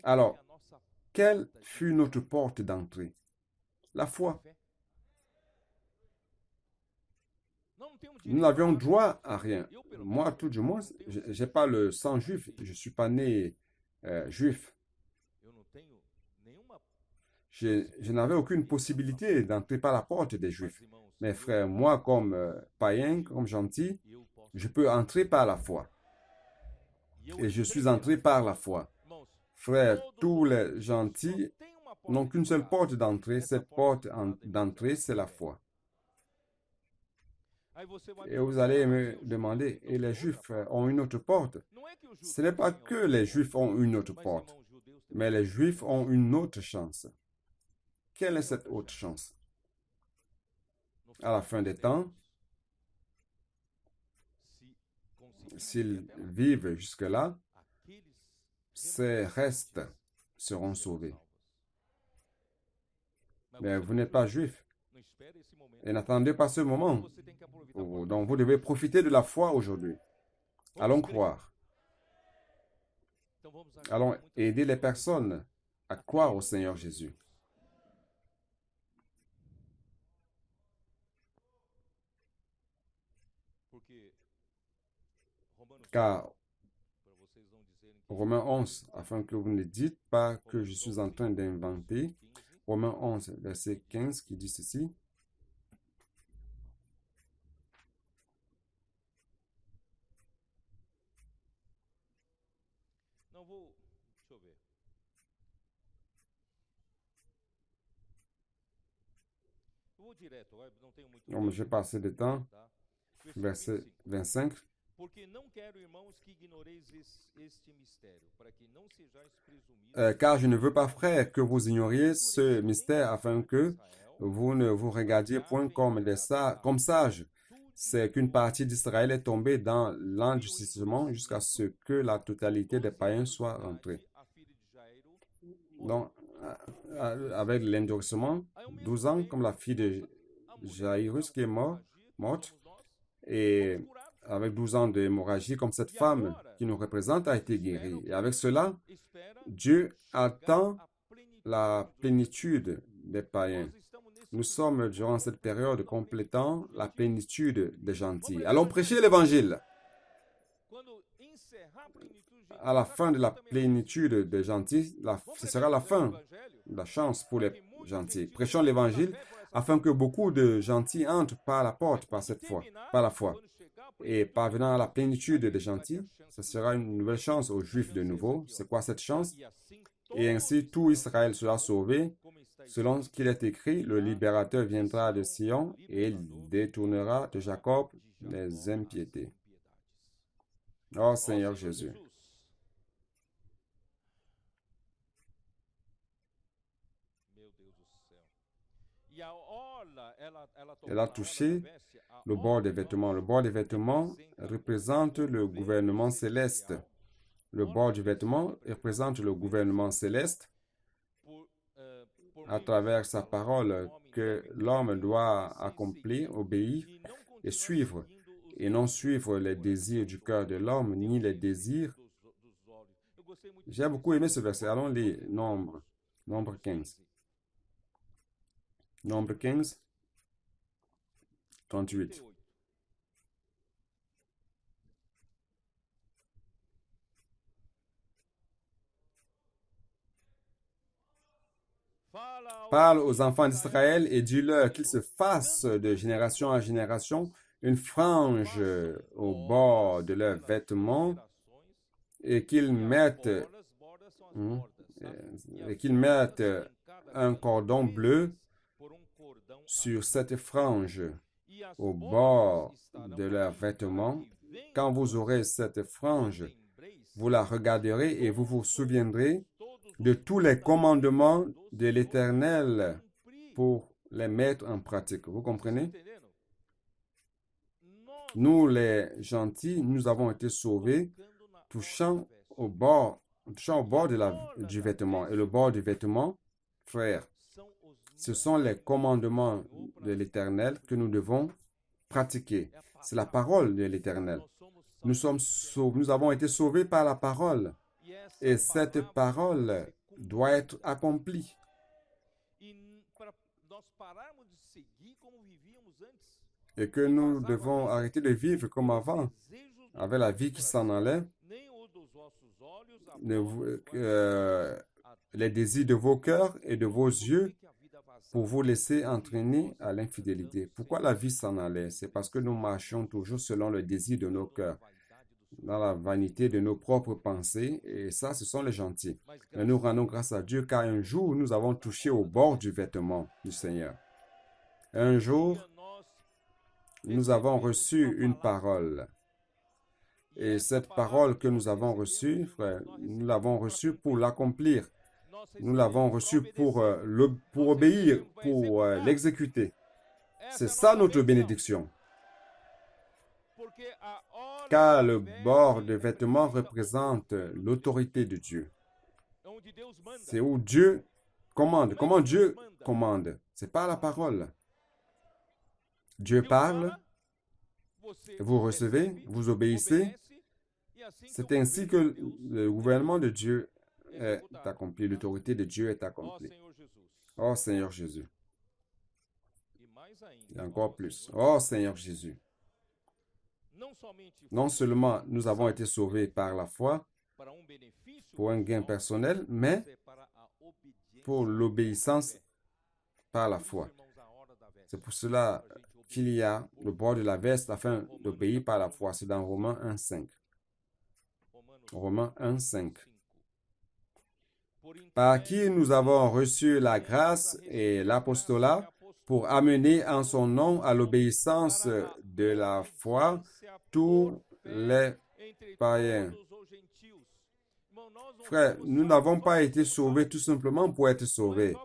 Alors, quelle fut notre porte d'entrée? La foi. Nous n'avions droit à rien. Moi, tout du moins, je n'ai pas le sang juif. Je ne suis pas né juif. Je n'avais aucune possibilité d'entrer par la porte des Juifs. Mes frères, moi, comme païen, comme gentil, je peux entrer par la foi. Et je suis entré par la foi. Frères, tous les gentils n'ont qu'une seule porte d'entrée. Cette porte d'entrée, c'est la foi. Et vous allez me demander, et les Juifs ont une autre porte? Ce n'est pas que les Juifs ont une autre porte, mais les Juifs ont une autre chance. Quelle est cette autre chance? À la fin des temps, s'ils vivent jusque-là, ces restes seront sauvés. Mais vous n'êtes pas juif. Et n'attendez pas ce moment. Donc vous devez profiter de la foi aujourd'hui. Allons croire. Allons aider les personnes à croire au Seigneur Jésus. Car Romains 11, afin que vous ne dites pas que je suis en train d'inventer, Romains 11, verset 15, qui dit ceci. Donc, j'ai passé de temps. Verset 25. Car je ne veux pas, frères, que vous ignoriez ce mystère, afin que vous ne vous regardiez point comme sages. C'est qu'une partie d'Israël est tombée dans l'endurcissement jusqu'à ce que la totalité des païens soit rentrée. Donc, avec l'endurcissement, 12 ans, comme la fille de Jairus qui est morte, et avec 12 ans d'hémorragie, comme cette femme qui nous représente a été guérie. Et avec cela, Dieu attend la plénitude des païens. Nous sommes durant cette période complétant la plénitude des gentils. Allons prêcher l'évangile. À la fin de la plénitude des gentils, ce sera la fin, la chance pour les gentils. Prêchons l'évangile afin que beaucoup de gentils entrent par la porte, par la foi. Et parvenant à la plénitude des gentils, ce sera une nouvelle chance aux Juifs de nouveau. C'est quoi cette chance? Et ainsi tout Israël sera sauvé. Selon ce qu'il est écrit, le libérateur viendra de Sion et il détournera de Jacob les impiétés. Oh Seigneur Jésus. Elle a touché le bord des vêtements. Le bord des vêtements représente le gouvernement céleste. Le bord du vêtement représente le gouvernement céleste à travers sa parole que l'homme doit accomplir, obéir et suivre, et non suivre les désirs du cœur de l'homme, ni les désirs. J'ai beaucoup aimé ce verset. Allons lire Nombre 15. Nombre 15, 38. Parle aux enfants d'Israël et dis-leur qu'ils se fassent de génération en génération une frange au bord de leurs vêtements et qu'ils mettent un cordon bleu sur cette frange au bord de leurs vêtements. Quand vous aurez cette frange, vous la regarderez et vous vous souviendrez de tous les commandements de l'Éternel pour les mettre en pratique. Vous comprenez? Nous, les gentils, nous avons été sauvés touchant au bord du vêtement. Et le bord du vêtement, frère, ce sont les commandements de l'Éternel que nous devons pratiquer. C'est la parole de l'Éternel. Nous avons été sauvés par la parole. Et cette parole doit être accomplie. Et que nous devons arrêter de vivre comme avant, avec la vie qui s'en allait, les désirs de vos cœurs et de vos yeux pour vous laisser entraîner à l'infidélité. Pourquoi la vie s'en allait? C'est parce que nous marchions toujours selon le désir de nos cœurs, dans la vanité de nos propres pensées, et ça, ce sont les gentils. Mais nous rendons grâce à Dieu car un jour, nous avons touché au bord du vêtement du Seigneur. Un jour, nous avons reçu une parole. Et cette parole que nous avons reçue, frère, nous l'avons reçue pour l'accomplir. Nous l'avons reçue pour obéir, pour l'exécuter. C'est ça notre bénédiction. Car le bord de vêtement représente l'autorité de Dieu. C'est où Dieu commande. Comment Dieu commande? C'est par la parole. Dieu parle, vous recevez, vous obéissez. C'est ainsi que le gouvernement de Dieu est accompli, l'autorité de Dieu est accomplie. Oh Seigneur Jésus. Et encore plus. Oh Seigneur Jésus. Non seulement nous avons été sauvés par la foi pour un gain personnel, mais pour l'obéissance par la foi. C'est pour cela qu'il y a le bord de la veste afin d'obéir par la foi. C'est dans Romains 1,5. Romains 1,5. Par qui nous avons reçu la grâce et l'apostolat pour amener en son nom à l'obéissance de la foi tous les païens. Frère, nous n'avons pas été sauvés tout simplement pour être sauvés,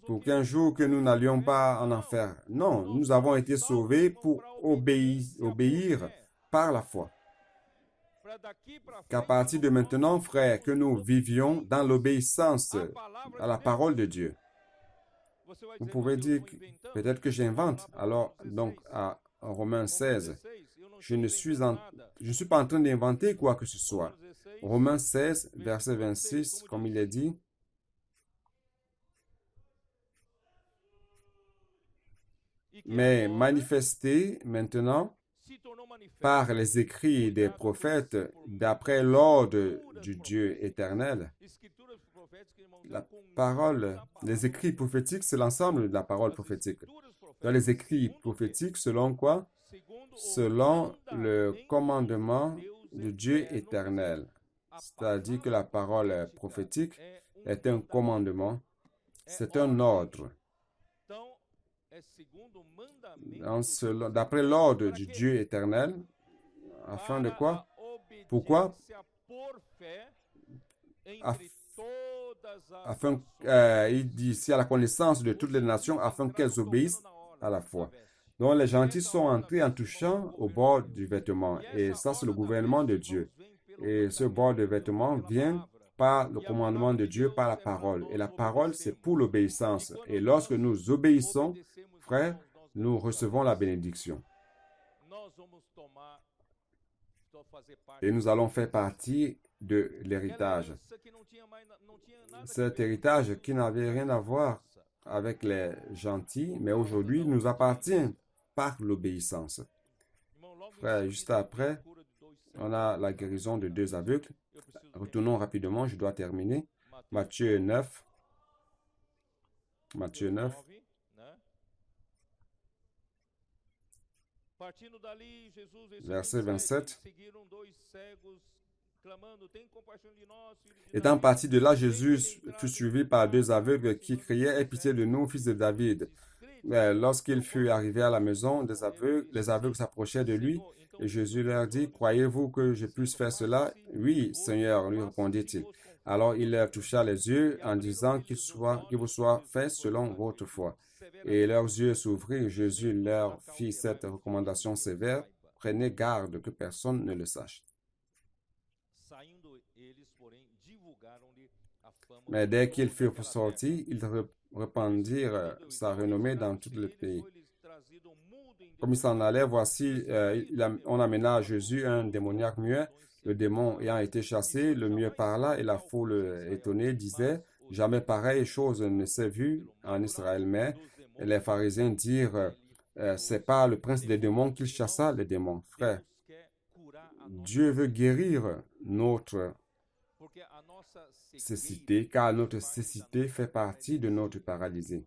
pour qu'un jour que nous n'allions pas en enfer. Non, nous avons été sauvés pour obéir par la foi. Qu'à partir de maintenant, frère, que nous vivions dans l'obéissance à la parole de Dieu. Vous pouvez dire, peut-être que j'invente. Alors, donc, à Romains 16, je ne suis pas en train d'inventer quoi que ce soit. Romains 16, verset 26, comme il est dit, mais manifesté maintenant par les écrits des prophètes d'après l'ordre du Dieu éternel. La parole, les écrits prophétiques, c'est l'ensemble de la parole prophétique. Dans les écrits prophétiques, selon quoi? Selon le commandement du Dieu éternel. C'est-à-dire que la parole prophétique est un commandement, c'est un ordre. D'après l'ordre du Dieu éternel, afin de quoi? Pourquoi? Il dit ici à la connaissance de toutes les nations, afin qu'elles obéissent à la foi. Donc les gentils sont entrés en touchant au bord du vêtement. Et ça, c'est le gouvernement de Dieu. Et ce bord de vêtement vient par le commandement de Dieu, par la parole. Et la parole, c'est pour l'obéissance. Et lorsque nous obéissons, frères, nous recevons la bénédiction. Et nous allons faire partie de l'héritage. Cet héritage qui n'avait rien à voir avec les gentils, mais aujourd'hui nous appartient par l'obéissance. Frère, juste après, on a la guérison de 2 aveugles. Retournons rapidement, je dois terminer. Matthieu 9. Matthieu 9. Verset 27. Étant parti de là, Jésus fut suivi par 2 aveugles qui criaient « Aie pitié de nous, fils de David ». Lorsqu'il fut arrivé à la maison des aveugles, les aveugles s'approchaient de lui et Jésus leur dit « Croyez-vous que je puisse faire cela ?»« Oui, Seigneur, lui répondit-il. » Alors il leur toucha les yeux en disant qu'il vous soit fait selon votre foi. Et leurs yeux s'ouvrirent. Jésus leur fit cette recommandation sévère: prenez garde que personne ne le sache. Mais dès qu'ils furent sortis, ils répandirent sa renommée dans tout le pays. Comme ils s'en allaient, voici, on amena à Jésus un démoniaque muet. Le démon ayant été chassé, le muet parla et la foule étonnée disait: jamais pareille chose ne s'est vue en Israël. Mais les pharisiens dirent: c'est pas le prince des démons qu'il chassa les démons. Frère, Dieu veut guérir notre cécité, car notre cécité fait partie de notre paralysie.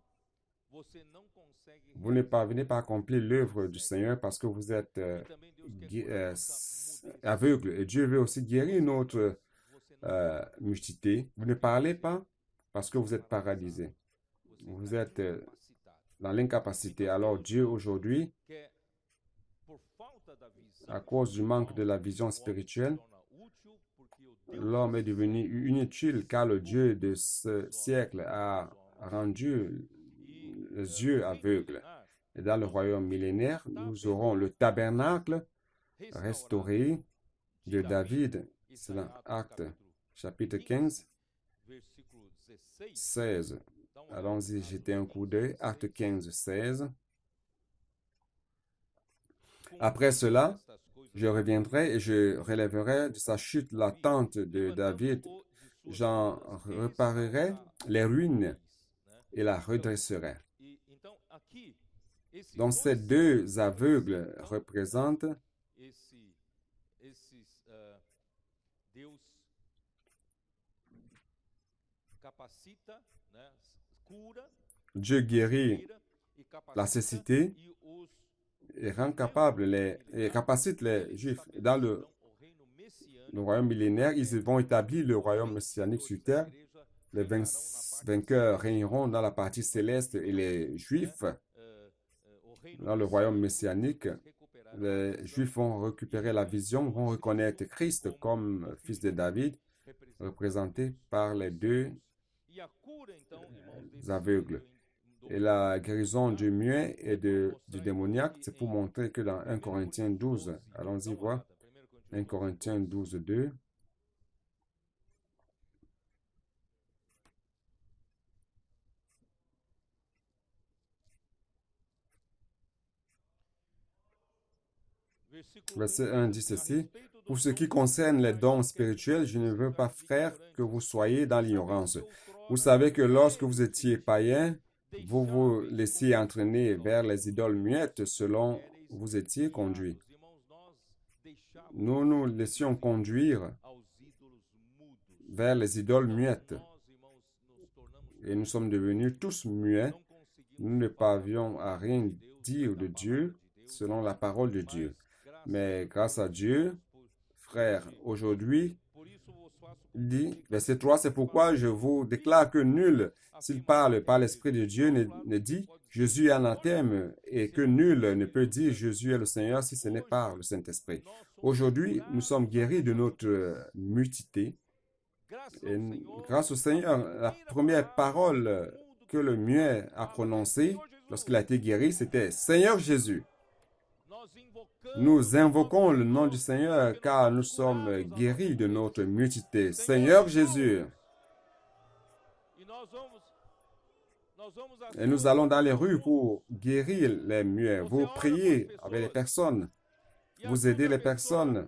Vous ne parvenez pas à accomplir l'œuvre du Seigneur parce que vous êtes aveugle. Et Dieu veut aussi guérir notre mutité. Vous ne parlez pas parce que vous êtes paralysé. Vous êtes dans l'incapacité. Alors Dieu aujourd'hui, à cause du manque de la vision spirituelle, l'homme est devenu inutile car le Dieu de ce siècle a rendu les yeux aveugles. Et dans le royaume millénaire, nous aurons le tabernacle restauré de David. C'est dans Actes chapitre 15, 16. Allons-y, jetez un coup d'œil. Actes 15, 16. Après cela, je reviendrai et je relèverai de sa chute la tente de David. J'en réparerai les ruines et la redresserai. Donc, ces deux aveugles représentent Dieu guérit la cécité et rend capable et capacite les Juifs. Dans le royaume millénaire, ils vont établir le royaume messianique sur terre. Les vainqueurs régneront dans la partie céleste et les Juifs, dans le royaume messianique, les Juifs vont récupérer la vision, vont reconnaître Christ comme fils de David, représenté par les deux aveugles. Et la guérison du muet et du démoniaque, c'est pour montrer que dans 1 Corinthiens 12, allons-y voir, 1 Corinthiens 12, 2, verset 1 dit ceci: pour ce qui concerne les dons spirituels, je ne veux pas, frères, que vous soyez dans l'ignorance. Vous savez que lorsque vous étiez païens, vous vous laissiez entraîner vers les idoles muettes selon vous étiez conduits. Nous nous laissions conduire vers les idoles muettes. Et nous sommes devenus tous muets. Nous ne parvions à rien dire de Dieu selon la parole de Dieu. Mais grâce à Dieu, frères, aujourd'hui, il dit, verset 3, c'est pourquoi je vous déclare que nul, s'il parle par l'Esprit de Dieu, ne dit Jésus est anathème, et que nul ne peut dire Jésus est le Seigneur si ce n'est par le Saint-Esprit. Aujourd'hui, nous sommes guéris de notre mutité. Et grâce au Seigneur, la première parole que le muet a prononcée lorsqu'il a été guéri, c'était Seigneur Jésus. Nous invoquons le nom du Seigneur car nous sommes guéris de notre mutité. Seigneur Jésus. Et nous allons dans les rues pour guérir les muets. Vous priez avec les personnes. Vous aidez les personnes.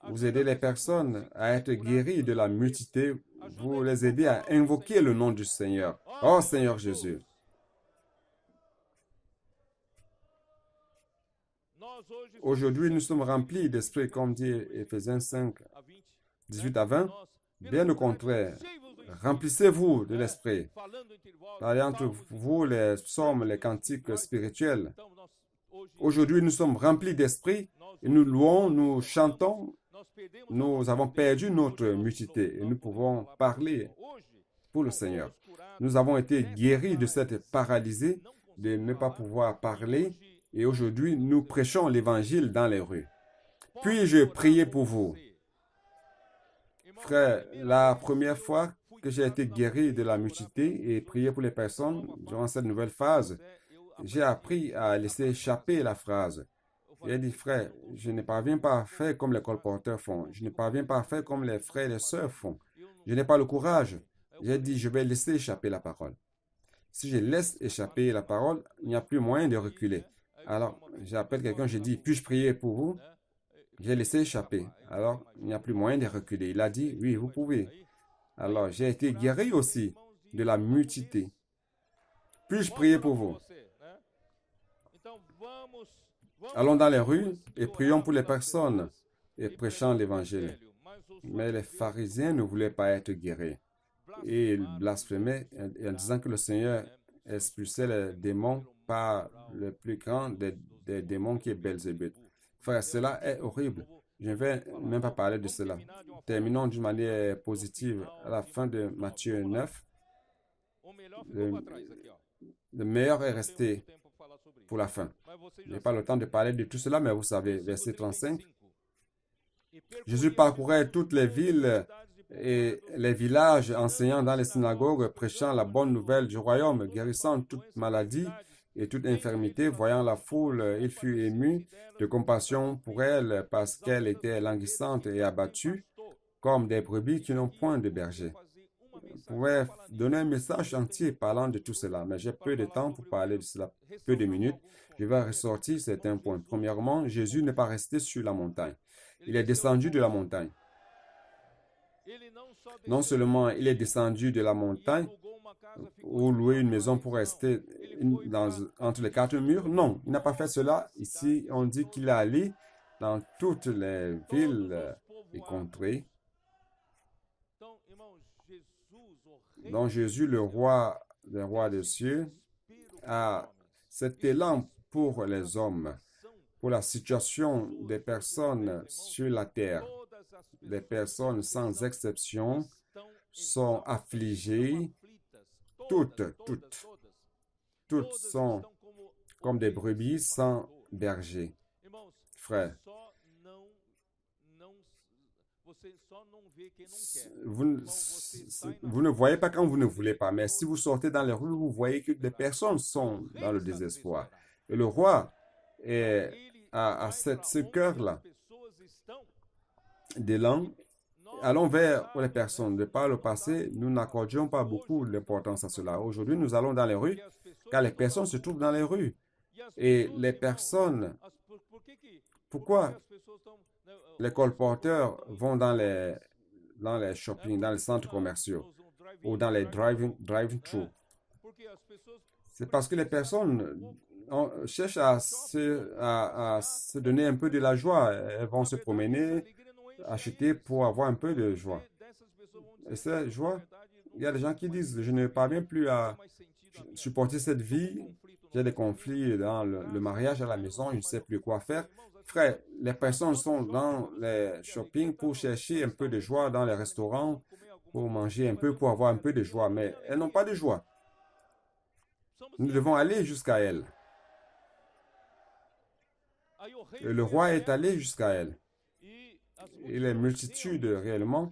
Vous aidez les personnes à être guéries de la mutité. Vous les aidez à invoquer le nom du Seigneur. Oh Seigneur Jésus. Aujourd'hui, nous sommes remplis d'esprit, comme dit Éphésiens 5, 18 à 20. Bien au contraire, remplissez-vous de l'esprit. Parlez entre vous les psaumes, les cantiques spirituels. Aujourd'hui, nous sommes remplis d'esprit et nous louons, nous chantons. Nous avons perdu notre mutité et nous pouvons parler pour le Seigneur. Nous avons été guéris de cette paralysie de ne pas pouvoir parler. Et aujourd'hui, nous prêchons l'Évangile dans les rues. Puis-je prier pour vous? Frère, la première fois que j'ai été guéri de la mutisité et prié pour les personnes durant cette nouvelle phase, j'ai appris à laisser échapper la phrase. J'ai dit, frère, je ne parviens pas à faire comme les colporteurs font. Je ne parviens pas à faire comme les frères et les sœurs font. Je n'ai pas le courage. J'ai dit, je vais laisser échapper la parole. Si je laisse échapper la parole, il n'y a plus moyen de reculer. Alors, j'appelle quelqu'un, je dis, puis-je prier pour vous? J'ai laissé échapper. Alors, il n'y a plus moyen de reculer. Il a dit, oui, vous pouvez. Alors, j'ai été guéri aussi de la mutisité. Puis-je prier pour vous? Allons dans les rues et prions pour les personnes et prêchons l'évangile. Mais les pharisiens ne voulaient pas être guéris. Et ils blasphémaient en disant que le Seigneur expulsait les démons par le plus grand des démons qui est Belzébuth. Frère, cela est horrible. Je ne vais même pas parler de cela. Terminons d'une manière positive. À la fin de Matthieu 9, le meilleur est resté pour la fin. Je n'ai pas le temps de parler de tout cela, mais vous savez, verset 35. Jésus parcourait toutes les villes et les villages, enseignant dans les synagogues, prêchant la bonne nouvelle du royaume, guérissant toute maladie et toute infirmité. Voyant la foule, il fut ému de compassion pour elle parce qu'elle était languissante et abattue, comme des brebis qui n'ont point de berger. Je pourrais donner un message entier parlant de tout cela, mais j'ai peu de temps pour parler de cela, peu de minutes. Je vais ressortir certains points. Premièrement, Jésus n'est pas resté sur la montagne. Il est descendu de la montagne. Non seulement il est descendu de la montagne ou louer une maison pour rester entre les quatre murs, non, il n'a pas fait cela. Ici, on dit qu'il est allé dans toutes les villes et contrées. Donc Jésus, le roi des cieux, a cet élan pour les hommes, pour la situation des personnes sur la terre. Les personnes sans exception sont affligées, toutes sont comme des brebis sans berger. Frère, vous ne voyez pas quand vous ne voulez pas, mais si vous sortez dans les rues, vous voyez que des personnes sont dans le désespoir. Et le roi a ce cœur-là d'élan. Allons vers les personnes. De par le passé, nous n'accordions pas beaucoup d'importance à cela. Aujourd'hui, nous allons dans les rues, car les personnes se trouvent dans les rues. Et les personnes, pourquoi les colporteurs vont dans les shopping, dans les centres commerciaux ou dans les drive-thru? C'est parce que les personnes cherchent à se donner un peu de la joie. Elles vont se promener, acheter pour avoir un peu de joie. Et cette joie, il y a des gens qui disent, je ne parviens plus à supporter cette vie, j'ai des conflits dans le mariage à la maison, je ne sais plus quoi faire. Frère, les personnes sont dans les shopping pour chercher un peu de joie, dans les restaurants, pour manger un peu, pour avoir un peu de joie, mais elles n'ont pas de joie. Nous devons aller jusqu'à elles. Et le roi est allé jusqu'à elles. Et les multitudes, réellement,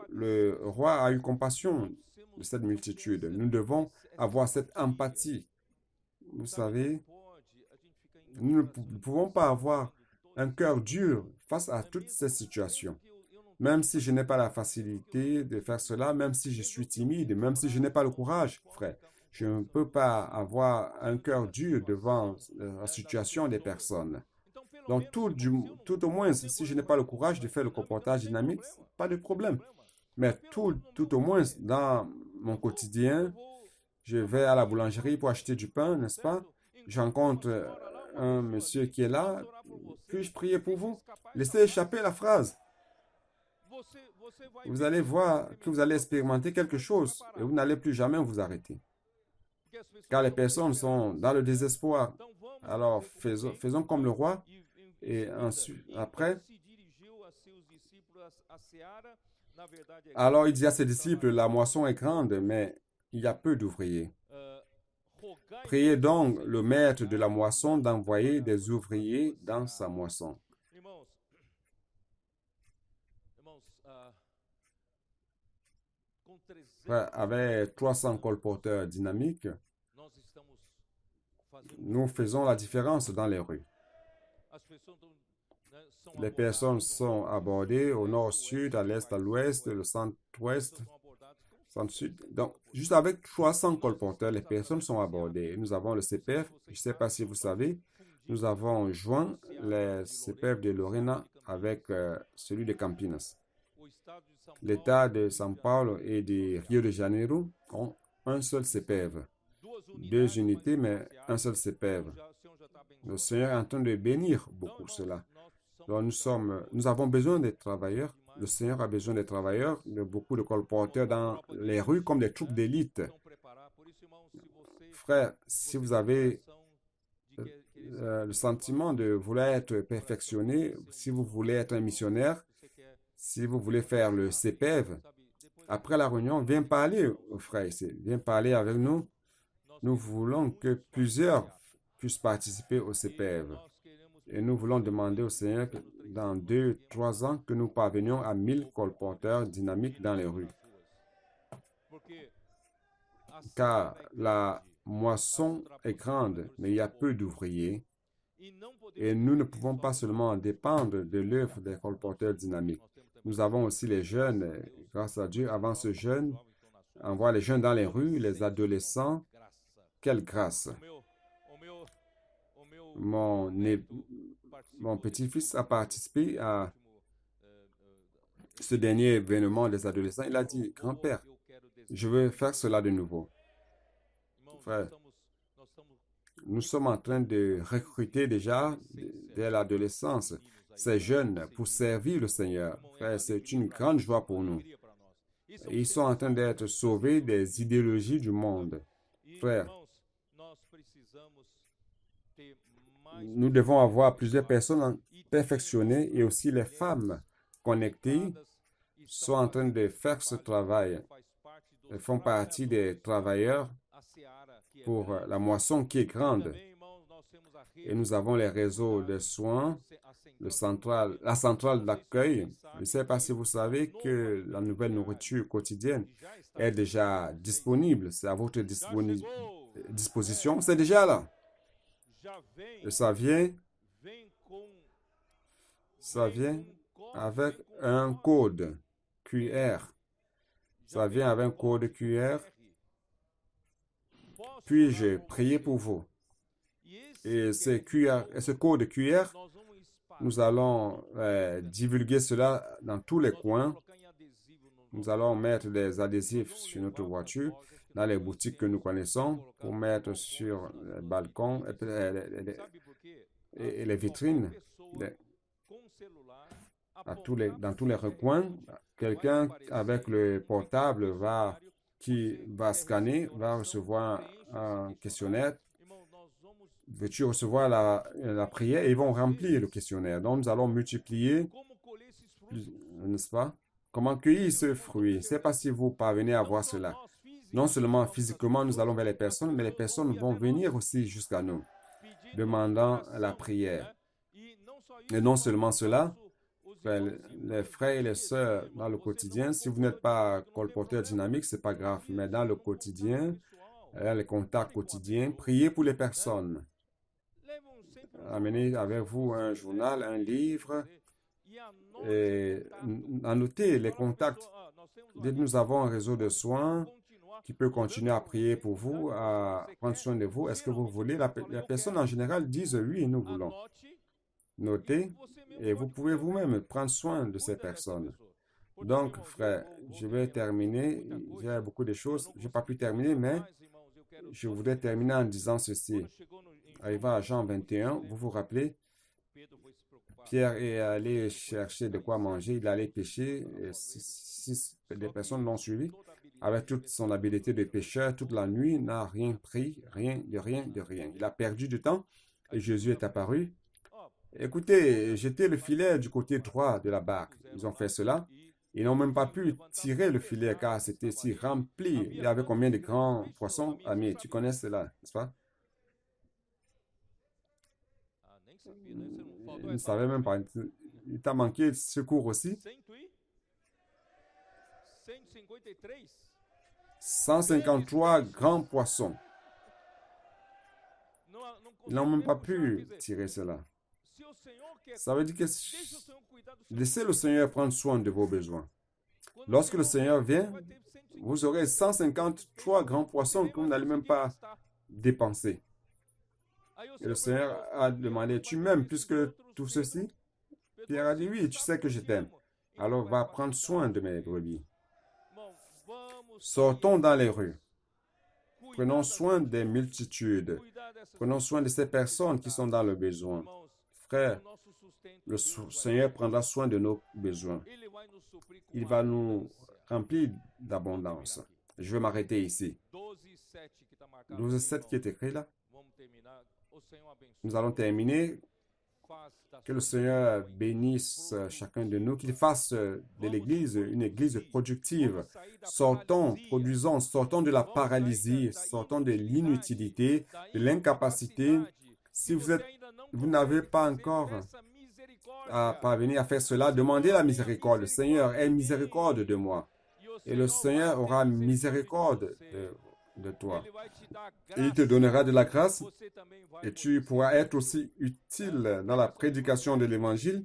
le roi a eu compassion de cette multitude. Nous devons avoir cette empathie. Vous savez, nous ne pouvons pas avoir un cœur dur face à toutes ces situations. Même si je n'ai pas la facilité de faire cela, même si je suis timide, même si je n'ai pas le courage, frère, je ne peux pas avoir un cœur dur devant la situation des personnes. Donc, tout au moins, si je n'ai pas le courage de faire le comportage dynamique, pas de problème. Mais tout au moins, dans mon quotidien, je vais à la boulangerie pour acheter du pain, n'est-ce pas? Je rencontre un monsieur qui est là. Puis-je prier pour vous? Laissez échapper la phrase. Vous allez voir que vous allez expérimenter quelque chose et vous n'allez plus jamais vous arrêter. Car les personnes sont dans le désespoir. Alors, faisons comme le roi. Et ensuite, après, alors il dit à ses disciples, la moisson est grande, mais il y a peu d'ouvriers. Priez donc le maître de la moisson d'envoyer des ouvriers dans sa moisson. Frère, avec 300 colporteurs dynamiques, nous faisons la différence dans les rues. Les personnes sont abordées au nord, au sud, à l'est, à l'ouest, le centre-ouest, centre-sud. Donc, juste avec 300 colporteurs, les personnes sont abordées. Nous avons le CPF, je ne sais pas si vous savez, nous avons joint le CPF de Lorena avec celui de Campinas. L'État de São Paulo et de Rio de Janeiro ont un seul CPF. 2 unités, mais un seul CPF. Le Seigneur est en train de bénir beaucoup cela. Donc nous avons besoin des travailleurs. Le Seigneur a besoin des travailleurs, de beaucoup de colporteurs dans les rues comme des troupes d'élite. Frère, si vous avez le sentiment de vouloir être perfectionné, si vous voulez être un missionnaire, si vous voulez faire le CPF, après la réunion, viens parler, frère ici. Viens parler avec nous. Nous voulons que plusieurs puissent participer au CPF. Et nous voulons demander au Seigneur que dans 2-3 ans, que nous parvenions à 1000 colporteurs dynamiques dans les rues. Car la moisson est grande, mais il y a peu d'ouvriers. Et nous ne pouvons pas seulement dépendre de l'œuvre des colporteurs dynamiques. Nous avons aussi les jeunes, grâce à Dieu, avant ce jeûne, on voit les jeunes dans les rues, les adolescents. Quelle grâce! Mon petit-fils a participé à ce dernier événement des adolescents. Il a dit, grand-père, je veux faire cela de nouveau. Frère, nous sommes en train de recruter déjà dès l'adolescence ces jeunes pour servir le Seigneur. Frère, c'est une grande joie pour nous. Ils sont en train d'être sauvés des idéologies du monde. Frère, nous devons avoir plusieurs personnes perfectionnées et aussi les femmes connectées sont en train de faire ce travail. Elles font partie des travailleurs pour la moisson qui est grande. Et nous avons les réseaux de soins, la centrale d'accueil. Je ne sais pas si vous savez que la nouvelle nourriture quotidienne est déjà disponible. C'est à votre disposition. C'est déjà là. Et ça vient avec un code QR. Ça vient avec un code QR. Puis-je prier pour vous? Et ce code QR, nous allons divulguer cela dans tous les coins. Nous allons mettre des adhésifs sur notre voiture, dans les boutiques que nous connaissons, pour mettre sur les balcons et les vitrines. Dans tous les recoins, quelqu'un avec le portable qui va scanner, va recevoir un questionnaire. Veux-tu recevoir la prière? Et ils vont remplir le questionnaire. Donc, nous allons multiplier, n'est-ce pas? Comment cueillir ce fruit? Je ne sais pas si vous parvenez à voir cela. Non seulement physiquement, nous allons vers les personnes, mais les personnes vont venir aussi jusqu'à nous, demandant la prière. Et non seulement cela, les frères et les sœurs dans le quotidien, si vous n'êtes pas colporteur dynamique, ce n'est pas grave, mais dans le quotidien, les contacts quotidiens, priez pour les personnes. Amenez avec vous un journal, un livre, et annotez les contacts. Dès que nous avons un réseau de soins qui peut continuer à prier pour vous, à prendre soin de vous, est-ce que vous voulez? La personne en général disent oui, nous voulons. Notez, et vous pouvez vous-même prendre soin de ces personnes. Donc, frère, je vais terminer. J'ai beaucoup de choses. Je n'ai pas pu terminer, mais je voudrais terminer en disant ceci. Arrivant à Jean 21, vous vous rappelez, Pierre est allé chercher de quoi manger, il allait pêcher, et des personnes l'ont suivi. Avec toute son habileté de pêcheur, toute la nuit, n'a rien pris, rien. Il a perdu du temps, et Jésus est apparu. Écoutez, jetez le filet du côté droit de la barque. Ils ont fait cela. Ils n'ont même pas pu tirer le filet car c'était si rempli. Il y avait combien de grands poissons? Ami, tu connais cela, n'est-ce pas? Il ne savait même pas. Il t'a manqué de secours aussi. 153 grands poissons. Ils n'ont même pas pu tirer cela. Ça veut dire que laissez le Seigneur prendre soin de vos besoins. Lorsque le Seigneur vient, vous aurez 153 grands poissons que vous n'allez même pas dépenser. Et le Seigneur a demandé, tu m'aimes plus que tout ceci? Pierre a dit, oui, tu sais que je t'aime. Alors va prendre soin de mes brebis. Sortons dans les rues. Prenons soin des multitudes. Prenons soin de ces personnes qui sont dans le besoin. Frère, le Seigneur prendra soin de nos besoins. Il va nous remplir d'abondance. Je vais m'arrêter ici. 12:7 qui est écrit là. Nous allons terminer. Que le Seigneur bénisse chacun de nous, qu'il fasse de l'Église une Église productive. Sortons, produisons, sortons de la paralysie, sortons de l'inutilité, de l'incapacité. Si vous n'avez pas encore à parvenir à faire cela, demandez la miséricorde. Le Seigneur, aie miséricorde de moi. Et le Seigneur aura miséricorde de toi. Et il te donnera de la grâce et tu pourras être aussi utile dans la prédication de l'Évangile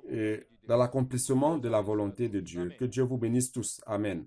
et dans l'accomplissement de la volonté de Dieu. Que Dieu vous bénisse tous. Amen.